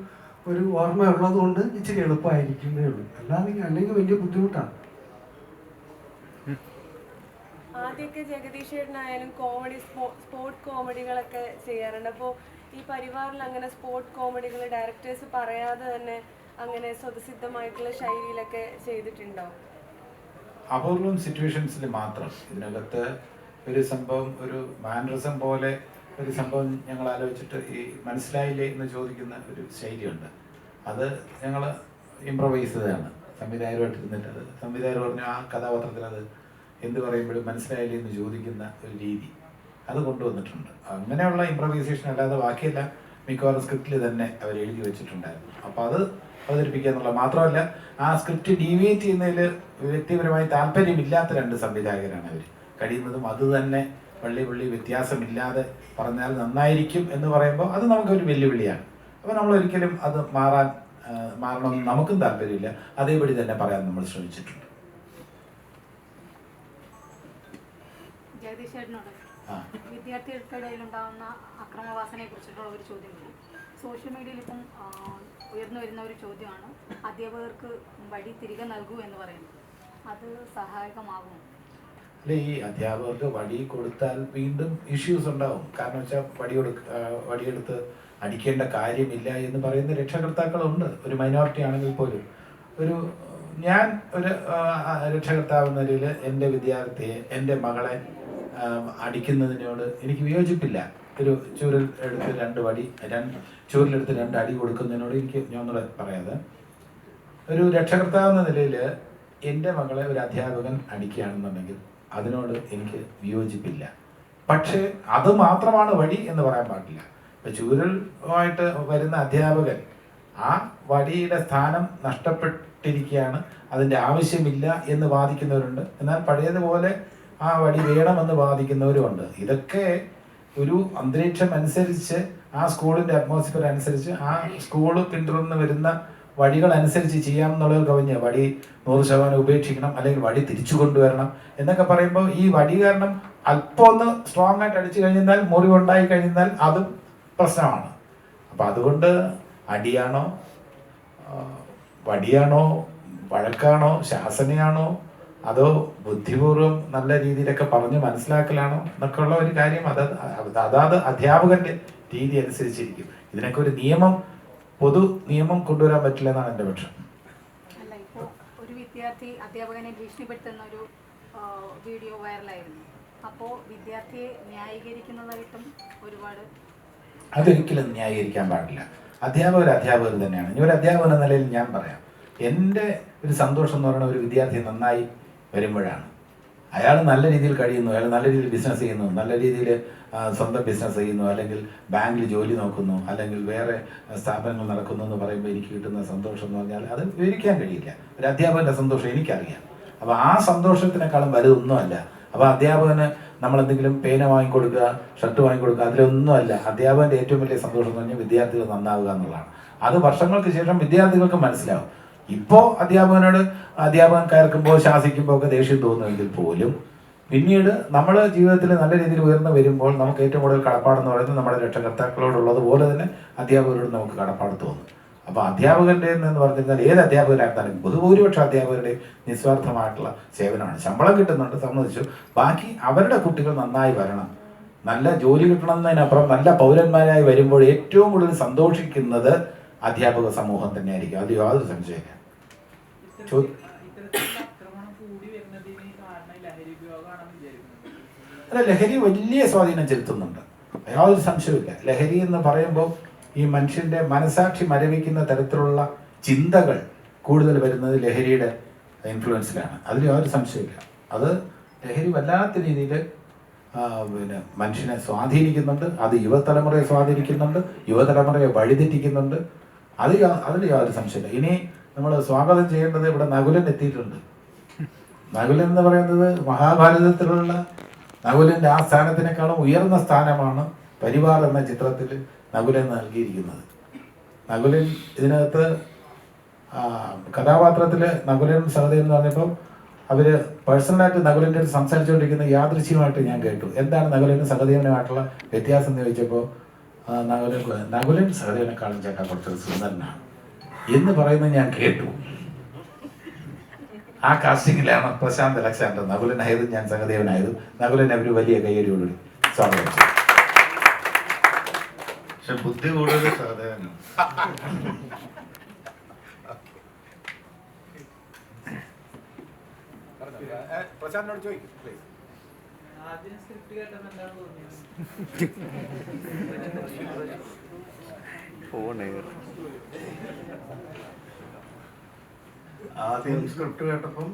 ഓർമ്മ ഉള്ളത് കൊണ്ട് ഇച്ചിരി എളുപ്പമായിരിക്കുന്നേ ഉള്ളൂ. അല്ലെങ്കിൽ വലിയ ബുദ്ധിമുട്ടാണ്. ആദ്യമൊക്കെ ജഗദീഷ് ചേട്ടനായാലും സ്പോർട്ട് കോമഡികളൊക്കെ ചെയ്യാറുണ്ട്. അപ്പോൾ ഈ പരിവാറിൽ അങ്ങനെ സ്പോർട്ട് കോമഡികൾ ഡയറക്ടേഴ്സ് പറയാതെ തന്നെ അങ്ങനെ സ്വതസിദ്ധമായിട്ടുള്ള ശൈലിയിലൊക്കെ ചെയ്തിട്ടുണ്ടോ? അപൂർവം സിറ്റുവേഷൻസിൽ മാത്രം. ഇതിനകത്ത് ഒരു സംഭവം, ഒരു മാനറിസം പോലെ ഒരു സംഭവം ഞങ്ങൾ ആലോചിച്ചിട്ട് ഈ മനസ്സിലായില്ലേ എന്ന് ചോദിക്കുന്ന ഒരു ശൈലിയുണ്ട്. അത് ഞങ്ങൾ ഇംപ്രവൈസ് ചെയ്തതാണ് സംവിധായകരുമായിട്ട് ഇരുന്നിട്ട്. അത് സംവിധായകർ പറഞ്ഞു ആ കഥാപാത്രത്തിൽ അത് എന്ത് പറയുമ്പോഴും മനസ്സിലായില്ലേ എന്ന് ചോദിക്കുന്ന ഒരു രീതി അത് കൊണ്ടുവന്നിട്ടുണ്ട്. അങ്ങനെയുള്ള ഇംപ്രവൈസേഷൻ അല്ലാതെ ബാക്കിയെല്ലാം മിക്കവാറും സ്ക്രിപ്റ്റിൽ തന്നെ അവർ എഴുതി വെച്ചിട്ടുണ്ടായിരുന്നു. അപ്പോൾ അത് അവതരിപ്പിക്കുക എന്നുള്ളത് മാത്രമല്ല, ആ സ്ക്രിപ്റ്റ് ഡീവിയേറ്റ് ചെയ്യുന്നതിൽ വ്യക്തിപരമായി താല്പര്യമില്ലാത്ത 2 സംവിധായകരാണ് അവർ. കഴിയുന്നതും അത് തന്നെ പള്ളി വ്യത്യാസമില്ലാതെ പറഞ്ഞാൽ നന്നായിരിക്കും എന്ന് പറയുമ്പോൾ അത് നമുക്കൊരു വെല്ലുവിളിയാണ്. അപ്പോൾ നമ്മൾ ഒരിക്കലും അത് മാറണമെന്ന് നമുക്കും താല്പര്യമില്ല. അതേപടി തന്നെ പറയാൻ നമ്മൾ ശ്രമിച്ചിട്ടുണ്ട്. ജഗദീഷ് ചേട്ടനോട് വിദ്യാർത്ഥികൾക്കിടയിൽ ഉണ്ടാകുന്ന അക്രമവാസനയെ കുറിച്ചിട്ടുള്ള ഒരു ചോദ്യമാണ്. സോഷ്യൽ മീഡിയയിൽ ഇപ്പം ഉയർന്നു വരുന്ന ഒരു ചോദ്യമാണ് അധ്യാപകർക്ക് വടി തിരികെ നൽകൂ എന്ന് പറയുന്നത്. അത് സഹായകമാകുമോ? അല്ലെ, ഈ അധ്യാപകർക്ക് വടി കൊടുത്താൽ വീണ്ടും ഇഷ്യൂസ് ഉണ്ടാവും. കാരണം വെച്ചാൽ വടിയെടുത്ത് അടിക്കേണ്ട കാര്യമില്ല എന്ന് പറയുന്ന രക്ഷകർത്താക്കളുണ്ട്, ഒരു മൈനോറിറ്റി ആണെങ്കിൽ പോലും. ഞാൻ ഒരു രക്ഷകർത്താവെന്ന നിലയിൽ എൻ്റെ വിദ്യാർത്ഥിയെ, എൻ്റെ മകളെ അടിക്കുന്നതിനോട് എനിക്ക് വിയോജിപ്പില്ല. ഒരു ചൂരിലെടുത്ത് 2 അടി കൊടുക്കുന്നതിനോട് ഞാൻ ഒന്നുകൂടെ പറയാതെ, ഒരു രക്ഷകർത്താവെന്ന നിലയിൽ എൻ്റെ മകളെ ഒരു അധ്യാപകൻ അടിക്കുകയാണെന്നുണ്ടെങ്കിൽ അതിനോട് എനിക്ക് വിയോജിപ്പില്ല. പക്ഷേ അത് മാത്രമാണ് വടി എന്ന് പറയാൻ പാടില്ല. ഇപ്പം ചൂരലുമായിട്ട് വരുന്ന അധ്യാപകൻ ആ വടിയുടെ സ്ഥാനം നഷ്ടപ്പെട്ടിരിക്കുകയാണ്, അതിൻ്റെ ആവശ്യമില്ല എന്ന് വാദിക്കുന്നവരുണ്ട്. എന്നാൽ പഴയതുപോലെ ആ വടി വേണമെന്ന് വാദിക്കുന്നവരുമുണ്ട്. ഇതൊക്കെ ഒരു അന്തരീക്ഷം അനുസരിച്ച്, ആ സ്കൂളിൻ്റെ അറ്റ്മോസ്ഫിയർ അനുസരിച്ച്, ആ സ്കൂൾ പിന്തുടർന്ന് വരുന്ന വഴികൾ അനുസരിച്ച് ചെയ്യാമെന്നുള്ളത് കവിഞ്ഞ് വടി 100% ഉപേക്ഷിക്കണം, അല്ലെങ്കിൽ വടി തിരിച്ചു കൊണ്ടുവരണം എന്നൊക്കെ പറയുമ്പോൾ ഈ വടി കാരണം അല്പം ഒന്ന് സ്ട്രോങ് ആയിട്ട് അടിച്ചു കഴിഞ്ഞാൽ, മുറിവുണ്ടായി കഴിഞ്ഞാൽ അതും പ്രശ്നമാണ്. അപ്പം അതുകൊണ്ട് അടിയാണോ, വടിയാണോ, വഴക്കാണോ, ശാസനയാണോ, അതോ ബുദ്ധിപൂർവ്വം നല്ല രീതിയിലൊക്കെ പറഞ്ഞ് മനസ്സിലാക്കലാണോ എന്നൊക്കെ ഉള്ള ഒരു കാര്യം അതാത് അധ്യാപകന്റെ രീതി അനുസരിച്ചിരിക്കും. ഇതിനൊക്കെ ഒരു പൊതു നിയമം കൊണ്ടുവരാൻ പറ്റില്ല എന്നാണ് എൻ്റെ പക്ഷം. അല്ല, ഇപ്പോൾ ഒരു വിദ്യാർത്ഥി അധ്യാപകനെ ഭീഷണിപ്പെടുത്തുന്ന ഒരു വീഡിയോ വൈറലായിരുന്നു. അപ്പോൾ വിദ്യാർത്ഥിയെ ന്യായീകരിക്കുന്നതായിട്ടും ഒരുപാട്. അതൊരിക്കലും ന്യായീകരിക്കാൻ പാടില്ല. അധ്യാപകർ തന്നെയാണ്. ഇനി ഒരു അധ്യാപകൻ എന്ന നിലയിൽ ഞാൻ പറയാം, എൻ്റെ ഒരു സന്തോഷം എന്ന് പറയുന്നത് ഒരു വിദ്യാർത്ഥി നന്നായി വരുമ്പോഴാണ്. അയാൾ നല്ല രീതിയിൽ കഴിയുന്നു, അയാൾ നല്ല രീതിയിൽ ബിസിനസ് ചെയ്യുന്നു, നല്ല രീതിയിൽ സ്വന്തം ബിസിനസ് ചെയ്യുന്നു, അല്ലെങ്കിൽ ബാങ്കിൽ ജോലി നോക്കുന്നു, അല്ലെങ്കിൽ വേറെ സ്ഥാപനങ്ങൾ നടക്കുന്നു എന്ന് പറയുമ്പോൾ എനിക്ക് കിട്ടുന്ന സന്തോഷം എന്ന് പറഞ്ഞാൽ അത് വിവരിക്കാൻ കഴിയില്ല. ഒരു അധ്യാപകൻ്റെ സന്തോഷം എനിക്കറിയാം. അപ്പോൾ ആ സന്തോഷത്തിനേക്കാളും വലുതൊന്നുമല്ല. അപ്പോൾ അധ്യാപകന് നമ്മളെന്തെങ്കിലും പേന വാങ്ങിക്കൊടുക്കുക, ഷർട്ട് വാങ്ങിക്കൊടുക്കുക, അതിലൊന്നുമല്ല. അധ്യാപകൻ്റെ ഏറ്റവും വലിയ സന്തോഷം എന്ന് പറഞ്ഞാൽ വിദ്യാർത്ഥികൾ നന്നാവുക എന്നുള്ളതാണ്. അത് വർഷങ്ങൾക്ക് ശേഷം വിദ്യാർത്ഥികൾക്ക് മനസ്സിലാവും. ഇപ്പോൾ അധ്യാപകൻ കയർക്കുമ്പോൾ ശാസിക്കുമ്പോൾ ഒക്കെ ദേഷ്യം തോന്നുമെങ്കിൽ പോലും പിന്നീട് നമ്മൾ ജീവിതത്തിൽ നല്ല രീതിയിൽ ഉയർന്നു വരുമ്പോൾ നമുക്ക് ഏറ്റവും കൂടുതൽ കടപ്പാടെന്ന് പറയുന്നത് നമ്മുടെ രക്ഷകർത്താക്കളോടുള്ളത് പോലെ തന്നെ അധ്യാപകരോട് നമുക്ക് കടപ്പാട് തോന്നും. അപ്പോൾ അധ്യാപകൻ്റെ എന്ന് പറഞ്ഞിരുന്നാൽ ഏത് അധ്യാപകരായിരുന്നാലും ബഹുഭൂരിപക്ഷം അധ്യാപകരുടെ നിസ്വാർത്ഥമായിട്ടുള്ള സേവനമാണ്. ശമ്പളം കിട്ടുന്നുണ്ട്, സമ്മതിച്ചു. ബാക്കി അവരുടെ കുട്ടികൾ നന്നായി വരണം, നല്ല ജോലി കിട്ടണമെന്നതിനപ്പുറം നല്ല പൗരന്മാരായി വരുമ്പോൾ ഏറ്റവും കൂടുതൽ സന്തോഷിക്കുന്നത് അധ്യാപക സമൂഹം തന്നെയായിരിക്കും. അത് യാതൊരു സംശയമില്ല. അല്ല, ലഹരി വലിയ സ്വാധീനം ചെലുത്തുന്നുണ്ട്, യാതൊരു സംശയമില്ല. ലഹരി എന്ന് പറയുമ്പോൾ ഈ മനുഷ്യന്റെ മനസാക്ഷി മരവിക്കുന്ന തരത്തിലുള്ള ചിന്തകൾ കൂടുതൽ വരുന്നത് ലഹരിയുടെ ഇൻഫ്ലുവൻസിലാണ്. അതിൽ യാതൊരു സംശയമില്ല. അത് ലഹരി വല്ലാത്ത രീതിയിൽ മനുഷ്യനെ സ്വാധീനിക്കുന്നുണ്ട്. അത് യുവതലമുറയെ സ്വാധീനിക്കുന്നുണ്ട്, യുവതലമുറയെ വഴിതെറ്റിക്കുന്നുണ്ട്. അതിൽ യാതൊരു സംശയമില്ല. ഇനി നമ്മൾ സ്വാഗതം ചെയ്യേണ്ടത് ഇവിടെ നകുലൻ എത്തിയിട്ടുണ്ട്. നകുലൻ എന്ന് പറയുന്നത് മഹാഭാരതത്തിലുള്ള നകുലൻ്റെ ആ സ്ഥാനത്തിനേക്കാളും ഉയർന്ന സ്ഥാനമാണ് പരിവാർ എന്ന ചിത്രത്തിൽ നകുലൻ നൽകിയിരിക്കുന്നത്. നകുലൻ ഇതിനകത്ത് കഥാപാത്രത്തിൽ നകുലനും സഹദേവൻ എന്ന് പറഞ്ഞപ്പോൾ അവർ പേഴ്സണലായിട്ട് നകുലൻ്റെ സംസാരിച്ചുകൊണ്ടിരിക്കുന്ന യാദൃശ്യമായിട്ട് ഞാൻ കേട്ടു. എന്താണ് നകുലനും സഹദേവനുമായിട്ടുള്ള വ്യത്യാസം എന്ന് ചോദിച്ചപ്പോൾ നകുലൻ സഹദേവനെക്കാളും ചേട്ടാ കുറച്ചൊരു സുന്ദരനാണ് എന്ന് പറയുന്നത് ഞാൻ കേട്ടു. ആ കാസ്റ്റിങ്ങിലാണ് പ്രശാന്ത് അലക്സാണ്ടർ നകുലനായതും ഞാൻ സഹദേവനായതും. നകുലൻ അവർ വലിയ കയ്യടിയോടുകൂടി സ്വാഗതം ചെയ്തു. പക്ഷെ ബുദ്ധി കൂടുതൽ സഹദേവനാണ്. പ്രശാന്തിനോട് ചോദിക്കും. ആദ്യം സ്ക്രിപ്റ്റ് കേട്ടപ്പോൾ എന്താണ് തോന്നിയത്? ആദ്യം സ്ക്രിപ്റ്റ് കേട്ടപ്പം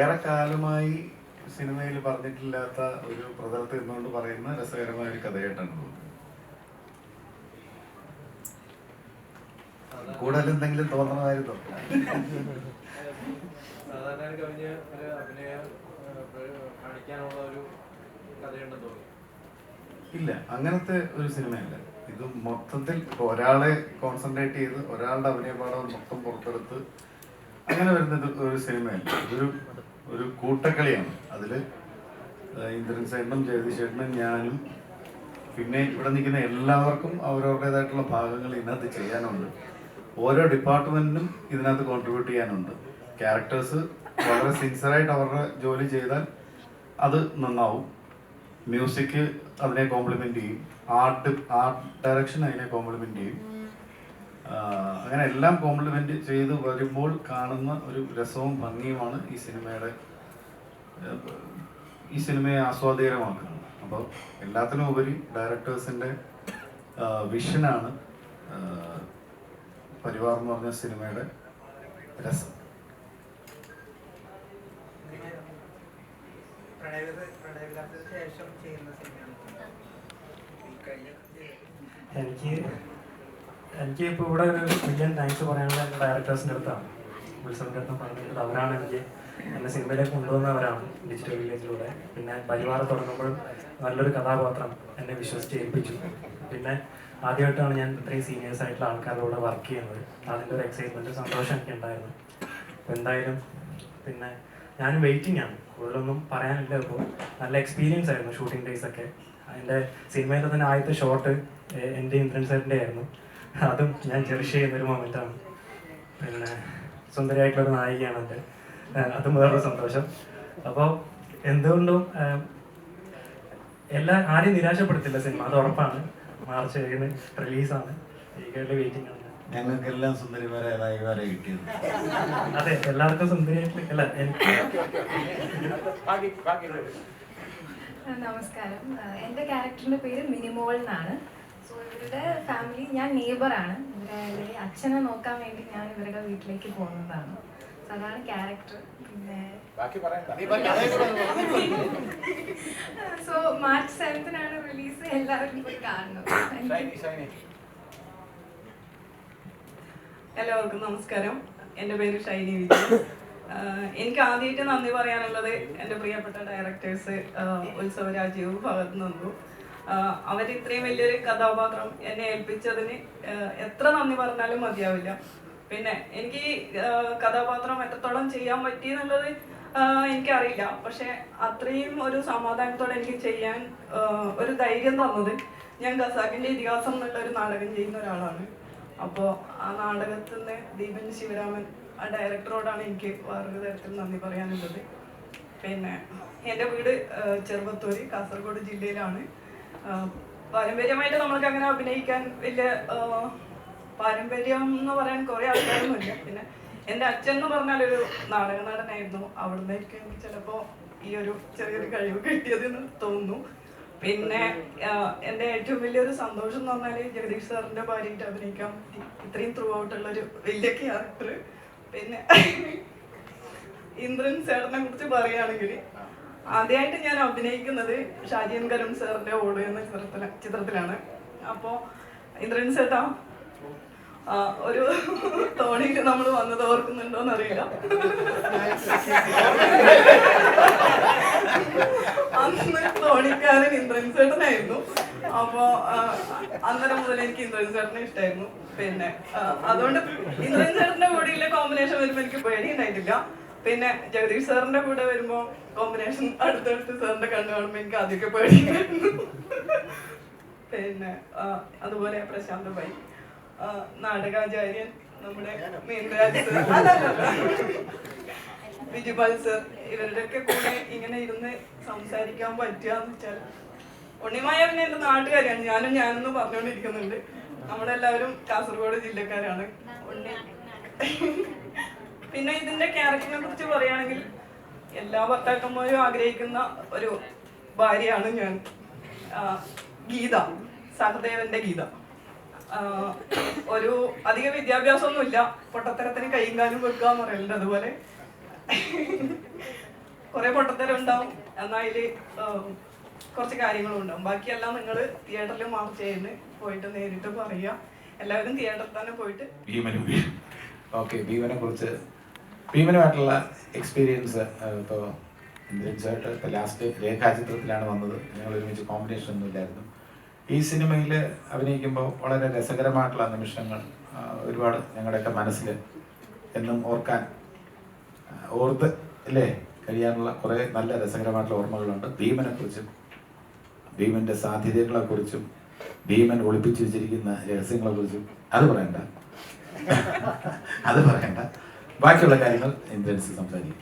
ഏറെക്കാലമായി സിനിമയിൽ പറഞ്ഞിട്ടില്ലാത്ത ഒരു പ്രതലത്തിൽ നിന്നുകൊണ്ട് പറയുന്ന രസകരമായ ഒരു കഥയായിട്ടാണ് തോന്നുന്നത്. കൂടുതൽ എന്തെങ്കിലും തോന്നണമായിരുന്നു. സാധാരണ കവിഞ്ഞ് ഒരു അഭിനയം കാണിക്കാനുള്ള ഒരു കഥയുണ്ടെന്ന് തോന്നി. ഇല്ല, അങ്ങനത്തെ ഒരു സിനിമയല്ല ഇത്. മൊത്തത്തിൽ ഒരാളെ കോൺസെൻട്രേറ്റ് ചെയ്ത് ഒരാളുടെ അഭിനയപാഠം മൊത്തം പുറത്തെടുത്ത് അങ്ങനെ വരുന്നത് ഒരു സിനിമയല്ല. ഒരു കൂട്ടക്കളിയാണ്. അതിൽ ഇന്ദ്രൻ സേട്ടനും ജഗദീഷ് ചേട്ടനും ഞാനും പിന്നെ ഇവിടെ നിൽക്കുന്ന എല്ലാവർക്കും അവരവരുടേതായിട്ടുള്ള ഭാഗങ്ങൾ ഇതിനകത്ത് ചെയ്യാനുണ്ട്. ഓരോ ഡിപ്പാർട്ട്മെൻറ്റിനും ഇതിനകത്ത് കോൺട്രിബ്യൂട്ട് ചെയ്യാനുണ്ട്. ക്യാരക്ടേഴ്സ് വളരെ സിൻസിയറായിട്ട് അവരുടെ ജോലി ചെയ്താൽ അത് നന്നാവും. മ്യൂസിക് അതിനെ കോംപ്ലിമെൻ്റ് ചെയ്യും, ആർട്ട് ഡയറക്ഷൻ അതിനെ കോംപ്ലിമെൻ്റ് ചെയ്യും. അങ്ങനെ എല്ലാം കോംപ്ലിമെൻ്റ് ചെയ്ത് വരുമ്പോൾ കാണുന്ന ഒരു രസവും ഭംഗിയുമാണ് ഈ സിനിമയെ ആസ്വാദ്യകരമാക്കുന്നത്. അപ്പോൾ എല്ലാത്തിനും ഉപരി ഡയറക്ടേഴ്സിൻ്റെ വിഷനാണ് പരിവാർ എന്ന് പറഞ്ഞ സിനിമയുടെ രസം. എനിക്ക് ഇപ്പോൾ ഇവിടെ ഒരു മില്യൺ താങ്ക്സ് പറയാനുള്ള എൻ്റെ ഡയറക്ടേഴ്സിൻ്റെ അടുത്താണ്. ഉത്സവത്തിൻ്റെ അടുത്ത് പറഞ്ഞിട്ട് അവരാണ് എന്നെ സിനിമയിലേക്ക് കൊണ്ടുവന്നവരാണ് ഡിജിറ്റൽ വില്ലേജിലൂടെ. പിന്നെ പരിവാർ തുടങ്ങുമ്പോഴും നല്ലൊരു കഥാപാത്രം എന്നെ വിശ്വസിച്ച് ഏൽപ്പിച്ചു. പിന്നെ ആദ്യമായിട്ടാണ് ഞാൻ ഇത്രയും സീനിയേഴ്സ് ആയിട്ടുള്ള ആൾക്കാരോട് വർക്ക് ചെയ്യുന്നത്. അതിൻ്റെ ഒരു എക്സൈറ്റ്മെൻറ്റ്, സന്തോഷം എനിക്ക് ഉണ്ടായിരുന്നു. അപ്പോൾ എന്തായാലും പിന്നെ ഞാനും വെയിറ്റിംഗ് ആണ്, കൂടുതലൊന്നും പറയാനില്ല. ഇപ്പോൾ നല്ല എക്സ്പീരിയൻസ് ആയിരുന്നു ഷൂട്ടിംഗ് ഡേയ്സ് ഒക്കെ. എൻ്റെ സിനിമയിലെ തന്നെ ആദ്യത്തെ ഷോട്ട് എൻ്റെ ഇന്ദ്രൻ സാറിൻ്റെ ആയിരുന്നു. അതും ഞാൻ ചെറിഷ് ചെയ്യുന്നൊരു മൊമെൻ്റാണ്. പിന്നെ സുന്ദരിയായിട്ടുള്ളൊരു നായികയാണ് എൻ്റെ, അതും വേറൊരു സന്തോഷം. അപ്പോൾ എന്തുകൊണ്ടും ആരെയും നിരാശപ്പെടുത്തില്ല സിനിമ, അത് ഉറപ്പാണ്. മാർച്ച് 7 റിലീസാണ്. ഈഗർലി വെയിറ്റിംഗ് ആണ്. ഞങ്ങൾക്കെല്ലാം സുന്ദരിമാരായ നായികമാരെ കിട്ടിയത്. അതെ, എല്ലാവർക്കും സുന്ദരിയായിട്ട് അല്ല എനിക്ക്. നമസ്കാരം, എൻ്റെ ക്യാരക്ടറിൻ്റെ പേര് മിനിമോൾ എന്നാണ്. സോ ഇവരുടെ ഫാമിലി, ഞാൻ നെയ്ബറാണ്. ഇവരുടെ അച്ഛനെ നോക്കാൻ വേണ്ടി ഞാൻ ഇവരുടെ വീട്ടിലേക്ക് പോകുന്നതാണ്. സോ അതാണ് ക്യാരക്ടർ. പിന്നെ സോ മാർച്ച് 7 റിലീസ്. എല്ലാവരും പോയി കാണണം. എല്ലാവർക്കും നമസ്കാരം. എൻ്റെ പേര് ഷൈനി വിജയ്. എനിക്ക് ആദ്യമായിട്ട് നന്ദി പറയാനുള്ളത് എൻ്റെ പ്രിയപ്പെട്ട ഡയറക്ടേഴ്സ് ഉത്സവ രാജീവ്, ഭഗത് നന്ദു. അവർ ഇത്രയും വലിയൊരു കഥാപാത്രം എന്നെ ഏൽപ്പിച്ചതിന് എത്ര നന്ദി പറഞ്ഞാലും മതിയാവില്ല. പിന്നെ എനിക്ക് കഥാപാത്രം എത്രത്തോളം ചെയ്യാൻ പറ്റി എന്നുള്ളത് എനിക്കറിയില്ല. പക്ഷെ അത്രയും ഒരു സമാധാനത്തോടെ എനിക്ക് ചെയ്യാൻ ഒരു ധൈര്യം തന്നത് ഞാൻ ഖസാക്കിൻ്റെ ഇതിഹാസം എന്നുള്ളൊരു നാടകം ചെയ്യുന്ന ഒരാളാണ്. അപ്പോൾ ആ നാടകത്തിൽ നിന്ന് ദീപൻ ശിവരാമൻ ആ ഡയറക്ടറോടാണ് എനിക്ക് വേറൊരു തരത്തിൽ നന്ദി പറയാനുള്ളത്. പിന്നെ എൻ്റെ വീട് ചെറുവത്തൂർ, കാസർഗോഡ് ജില്ലയിലാണ്. പാരമ്പര്യമായിട്ട് നമ്മൾക്ക് അങ്ങനെ അഭിനയിക്കാൻ വലിയ പാരമ്പര്യം എന്ന് പറയാൻ കുറേ ആൾക്കാരൊന്നുമില്ല. പിന്നെ എൻ്റെ അച്ഛൻ എന്ന് പറഞ്ഞാൽ ഒരു നാടക നടനായിരുന്നു. അവിടുന്നായിരിക്കും എനിക്ക് ചിലപ്പോൾ ഈ ഒരു ചെറിയൊരു കഴിവ് കിട്ടിയതെന്ന് തോന്നുന്നു. പിന്നെ എൻ്റെ ഏറ്റവും വലിയൊരു സന്തോഷം എന്ന് പറഞ്ഞാൽ ജഗദീഷ് സാറിൻ്റെ ഭാര്യയായിട്ട് അഭിനയിക്കാൻ പറ്റി. ഇത്രയും ത്രൂ ഔട്ടുള്ളൊരു വലിയ ക്യാരക്ടർ. പിന്നെ ഇന്ദ്രൻ ചേട്ടനെ കുറിച്ച് പറയുകയാണെങ്കിൽ ആദ്യമായിട്ട് ഞാൻ അഭിനയിക്കുന്നത് ഷാജിയൻ കരുൺ സാറിൻ്റെ ഓട് എന്ന ചിത്രത്തിലാണ്. അപ്പോൾ ഇന്ദ്രൻ ചേട്ടാ ഒരു തോണിയിൽ നമ്മൾ വന്നത് ഓർക്കുന്നുണ്ടോന്ന് അറിയില്ല. അന്ന് തോണിക്കാരൻ ഇന്ദ്രൻ ചേട്ടനായിരുന്നു. അപ്പോൾ അന്നേരം മുതൽ എനിക്ക് ഇന്ദ്രൻ ചേട്ടനെ ഇഷ്ടമായിരുന്നു. പിന്നെ അതുകൊണ്ട് ഇന്ദ്രൻ ചേട്ടൻ്റെ കൂടെയുള്ള കോമ്പിനേഷൻ വരുമ്പോൾ എനിക്ക് പേടിയുണ്ടായിട്ടില്ല. പിന്നെ ജഗദീഷ് സാറിൻ്റെ കൂടെ വരുമ്പോൾ കോമ്പിനേഷൻ അടുത്തടുത്ത് സാറിൻ്റെ കണ്ടു കാണുമ്പോൾ എനിക്ക് ആദ്യമൊക്കെ പേടിയുണ്ടായിരുന്നു. പിന്നെ അതുപോലെ പ്രശാന്ത് ഭായി, നാടകാചാര്യൻ നമ്മുടെ മീൻരാജ് സർ, വിജുപാൽ സർ, ഇവരുടെയൊക്കെ കൂടെ ഇങ്ങനെ ഇരുന്ന് സംസാരിക്കാൻ പറ്റുക എന്ന് വെച്ചാൽ ഉണ്ണിമായ പിന്നെ എൻ്റെ നാട്ടുകാരാണ്. ഞാനെന്ന് പറഞ്ഞുകൊണ്ടിരിക്കുന്നുണ്ട്. നമ്മളെല്ലാവരും കാസർഗോഡ് ജില്ലക്കാരാണ്. പിന്നെ ഇതിന്റെ ക്യാരക്ടറിനെ കുറിച്ച് പറയുകയാണെങ്കിൽ എല്ലാ ഭർത്താക്കന്മാരും ആഗ്രഹിക്കുന്ന ഒരു ഭാര്യയാണ് ഞാൻ. ഗീത, സഹദേവന്റെ ഗീത. ഒരു അധിക വിദ്യാഭ്യാസമൊന്നുമില്ല, പൊട്ടത്തരത്തിന് കൈയും കാലും വെക്കുക എന്ന് പറയുന്നുണ്ട്. അതുപോലെ കുറെ പൊട്ടത്തരം ഉണ്ടാവും, എന്നാൽ അതിൽ കുറച്ച് കാര്യങ്ങളും ഉണ്ടാവും. ബാക്കിയെല്ലാം നിങ്ങൾ തിയേറ്ററിൽ മാർച്ച് ചെയ്യുന്നു പോയിട്ട് നേരിട്ട് പറയുക. എല്ലാവരും തിയേറ്ററിൽ തന്നെ പോയിട്ട്. ഭീമനുമായിട്ടുള്ള എക്സ്പീരിയൻസ് ഇപ്പോൾ ഇന്ദ്രൻസായിട്ട് ഇപ്പോൾ ലാസ്റ്റ് രേഖാചിത്രത്തിലാണ് വന്നത്. ഞങ്ങൾ ഒരുമിച്ച് കോമ്പിനേഷൻ ഒന്നും ഇല്ലായിരുന്നു. ഈ സിനിമയിൽ അഭിനയിക്കുമ്പോൾ വളരെ രസകരമായിട്ടുള്ള നിമിഷങ്ങൾ ഒരുപാട് ഞങ്ങളുടെയൊക്കെ മനസ്സിൽ എന്നും ഓർത്ത് അല്ലേ കഴിയാനുള്ള കുറേ നല്ല രസകരമായിട്ടുള്ള ഓർമ്മകളുണ്ട്. ഭീമനെ കുറിച്ച് ഭീമന്റെ സാധ്യതകളെക്കുറിച്ചും ഭീമൻ ഒളിപ്പിച്ചു വെച്ചിരിക്കുന്ന രഹസ്യങ്ങളെക്കുറിച്ചും അത് പറയണ്ട. ബാക്കിയുള്ള കാര്യങ്ങൾ ഇന്ദ്രൻസ് സംസാരിക്കും.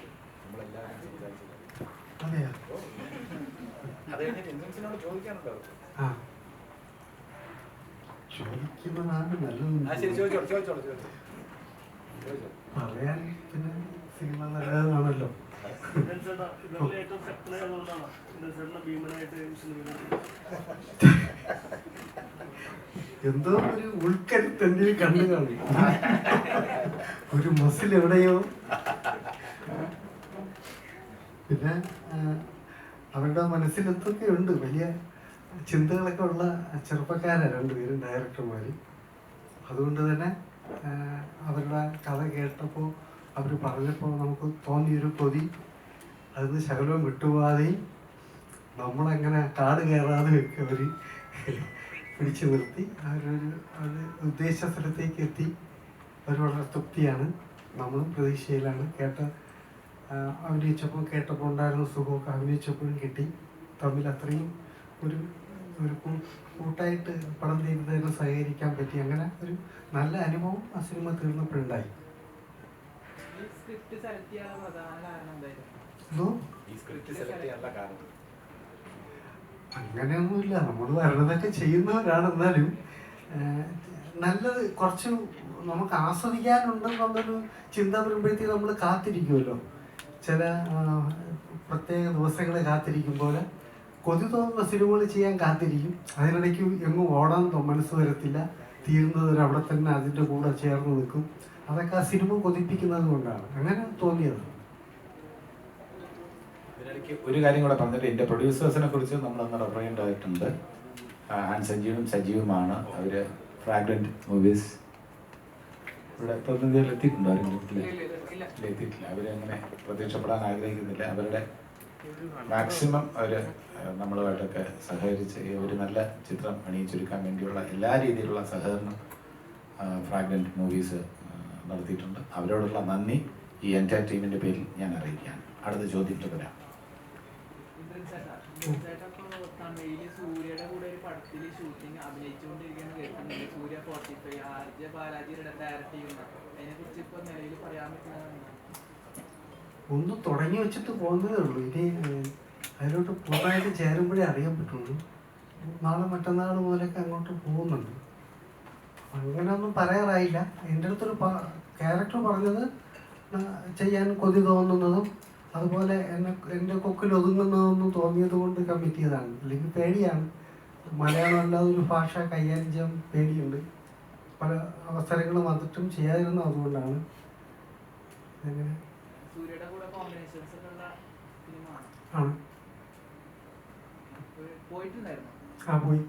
ചോദിക്കുന്നതാണ് നല്ലത്. പറയാൻ പിന്നെ സിനിമ നല്ലതാണല്ലോ. എന്തോ ഒരു ഉൾക്കരുത്ത് എന്തിനും കണ്ടു കാണും. ഒരു മസിൽ എവിടെയോ. പിന്നെ അവരുടെ മനസ്സിലെത്തൊക്കെ ഉണ്ട്. വലിയ ചിന്തകളൊക്കെ ഉള്ള ചെറുപ്പക്കാരാണ് രണ്ടുപേരും ഡയറക്ടർമാർ. അതുകൊണ്ട് തന്നെ അവരുടെ കഥ കേട്ടപ്പോൾ അവർ പറഞ്ഞപ്പോൾ നമുക്ക് തോന്നിയൊരു കൊതി അതിന് ശകലവും വിട്ടുപോകാതെയും നമ്മളങ്ങനെ കാട് കയറാതെ ഒക്കെ അവർ പിടിച്ചു നിർത്തി അവരൊരു ഉദ്ദേശ സ്ഥലത്തേക്ക് എത്തി. അവർ വളരെ തൃപ്തിയാണ്. നമ്മളും പ്രതീക്ഷയിലാണ്. അഭിനയിച്ചപ്പോൾ കേട്ടപ്പോൾ ഉണ്ടായിരുന്ന സുഖമൊക്കെ അഭിനയിച്ചപ്പോഴും കിട്ടി. തമ്മിൽ അത്രയും ഒരു കൂട്ടായിട്ട് പടം തീരുന്നതിന് സഹകരിക്കാൻ പറ്റി. അങ്ങനെ ഒരു നല്ല അനുഭവം ആ സിനിമ തീർന്നപ്പോഴുണ്ടായി. അങ്ങനെയൊന്നുമില്ല. നമ്മൾ വരണതൊക്കെ ചെയ്യുന്നവരാണ്. എന്നാലും നല്ലത് കുറച്ച് നമുക്ക് ആസ്വദിക്കാനുണ്ടെന്നുള്ളൊരു ചിന്ത വരുമ്പോഴത്തേക്ക് നമ്മൾ കാത്തിരിക്കുമല്ലോ. ചില പ്രത്യേക ദിവസങ്ങളെ കാത്തിരിക്കും പോലെ കൊതി തോന്നുന്ന സിനിമകൾ ചെയ്യാൻ കാത്തിരിക്കും. അതിനിടയ്ക്ക് എങ്ങും ഓടാൻ മനസ്സ് വരത്തില്ല. തീരുന്നവർ അവിടെ തന്നെ അതിൻ്റെ കൂടെ ചേർന്ന് നിൽക്കും. അതൊക്കെ ആ സിനിമ കൊതിപ്പിക്കുന്നത് കൊണ്ടാണ് അങ്ങനെ തോന്നിയത്. ഇതിനിടയ്ക്ക് ഒരു കാര്യം കൂടെ പറഞ്ഞിട്ട് എൻ്റെ പ്രൊഡ്യൂസേഴ്സിനെ കുറിച്ച് നമ്മളൊന്ന് റെഫർ ചെയ്യേണ്ടതായിട്ടുണ്ട്. ആൻ സഞ്ജീവും സജീവുമാണ്. അവർ ഫ്രാഗ്രൻറ്റ് മൂവീസ് ഇവിടെ പ്രതിനിധികൾ എത്തിയിട്ടുണ്ടോ? എത്തിയിട്ടില്ല. അവരങ്ങനെ പ്രത്യക്ഷപ്പെടാൻ ആഗ്രഹിക്കുന്നില്ല. അവരുടെ മാക്സിമം അവർ നമ്മളുമായിട്ടൊക്കെ സഹകരിച്ച് ഒരു നല്ല ചിത്രം അണിയിച്ചൊരുക്കാൻ വേണ്ടിയുള്ള എല്ലാ രീതിയിലുള്ള സഹകരണം ഫ്രാഗ്രൻറ്റ് മൂവീസ് നടത്തിയിട്ടുണ്ട്. അവരോടുള്ള നന്ദി ഈ എൻറ്റയർ ടീമിൻ്റെ പേരിൽ ഞാൻ അറിയിക്കുകയാണ്. അടുത്ത ചോദ്യത്തിൽ വരാം. സൂര്യയുടെ കൂടെ ഒരു പടത്തിൽ ഷൂട്ടിംഗ് അഭിനയിച്ചുകൊണ്ടിരിക്കുകയാണ് കേൾക്കുന്നത്. സൂര്യ 45 ആർജ ബാലാജിയുടെ ഡയറക്റ്റ് ചെയ്യുന്ന അതിനെ കുറിച്ച് ഇപ്പോൾ നിലയിൽ പറയാൻ പറ്റുന്നതാണ്. ഒന്ന് തുടങ്ങി വെച്ചിട്ട് പോകുന്നതേ ഉള്ളൂ. ഇനി അതിലോട്ട് പൂർണ്ണമായിട്ട് ചേരുമ്പോഴേ അറിയാൻ പറ്റുള്ളൂ. നാളെ മറ്റന്നാൾ മുതലൊക്കെ അങ്ങോട്ട് പോകുന്നുണ്ട്. അങ്ങനെയൊന്നും പറയാറായില്ല. എൻ്റെ അടുത്തൊരു ക്യാരക്ടർ പറഞ്ഞത് ചെയ്യാൻ കൊതി തോന്നുന്നതും അതുപോലെ എൻ്റെ കൊക്കിൽ ഒതുങ്ങുന്നതെന്നും തോന്നിയത് കൊണ്ട് കമ്മിറ്റ് ചെയ്തതാണ്. അല്ലെങ്കിൽ പേടിയാണ്. മലയാളം അല്ലാതെ ഒരു ഭാഷ കൈകാര്യം ചെയ്യാൻ പേടിയുണ്ട്. പല അവസരങ്ങളും വന്നിട്ടും ചെയ്യാതിരുന്നു. അതുകൊണ്ടാണ് അങ്ങനെ ആണ്. പോയി.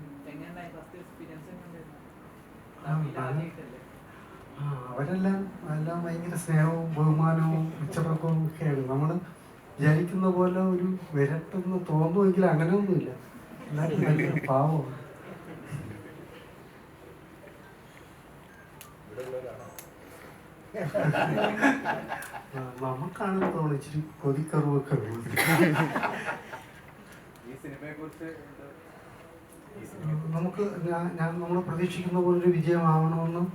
അവരെല്ലാം ഭയങ്കര സ്നേഹവും ബഹുമാനവും ഉച്ചടക്കവും ഒക്കെയാണ്. നമ്മൾ വിചാരിക്കുന്ന പോലെ ഒരു വിരട്ടെന്ന് തോന്നുമെങ്കിൽ അങ്ങനെയൊന്നുമില്ല. എല്ലാവരും ഭയങ്കര പാവമാണ്. നമുക്കാണെന്ന് തോന്നുന്നു ഇച്ചിരി കൊതിക്കറിവൊക്കെ ഉള്ളത്. നമുക്ക് നമ്മൾ പ്രതീക്ഷിക്കുന്ന പോലൊരു വിജയമാവണമെന്നും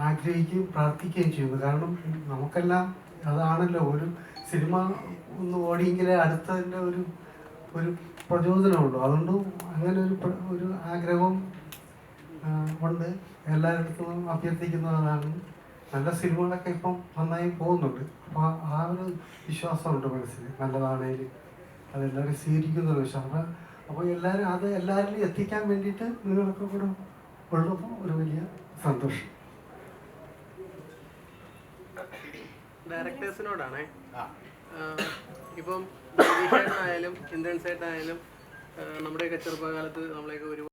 ആഗ്രഹിക്കുകയും പ്രാർത്ഥിക്കുകയും ചെയ്യുന്നു. കാരണം നമുക്കെല്ലാം അതാണല്ലോ ഒരു സിനിമ ഒന്ന് ഓടിയെങ്കിലേ അടുത്തതിൻ്റെ ഒരു പ്രചോദനമുള്ളൂ. അതുകൊണ്ട് അങ്ങനെ ഒരു ആഗ്രഹവും കൊണ്ട് എല്ലായിടത്തും അഭ്യർത്ഥിക്കുന്നതാണ്. നല്ല സിനിമകളൊക്കെ ഇപ്പം നന്നായി പോകുന്നുണ്ട്. അപ്പോൾ ആ ഒരു വിശ്വാസമുണ്ട് മനസ്സിൽ. നല്ലതാണേലും അതെല്ലാവരും സ്വീകരിക്കുന്നൊരു വിശ്വാസം. അപ്പോൾ എല്ലാവരിലും എത്തിക്കാൻ വേണ്ടിയിട്ട് നിങ്ങളൊക്കെ കൂടെ ഉള്ളപ്പോൾ ഒരു വലിയ സന്തോഷം. ഡയറക്ടേഴ്സിനോടാണേ. ഇപ്പം ആയാലും ഇന്ദ്രൻ സേട്ടായാലും നമ്മുടെയൊക്കെ ചെറുപ്പകാലത്ത് നമ്മളെയൊക്കെ ഒരുപാട്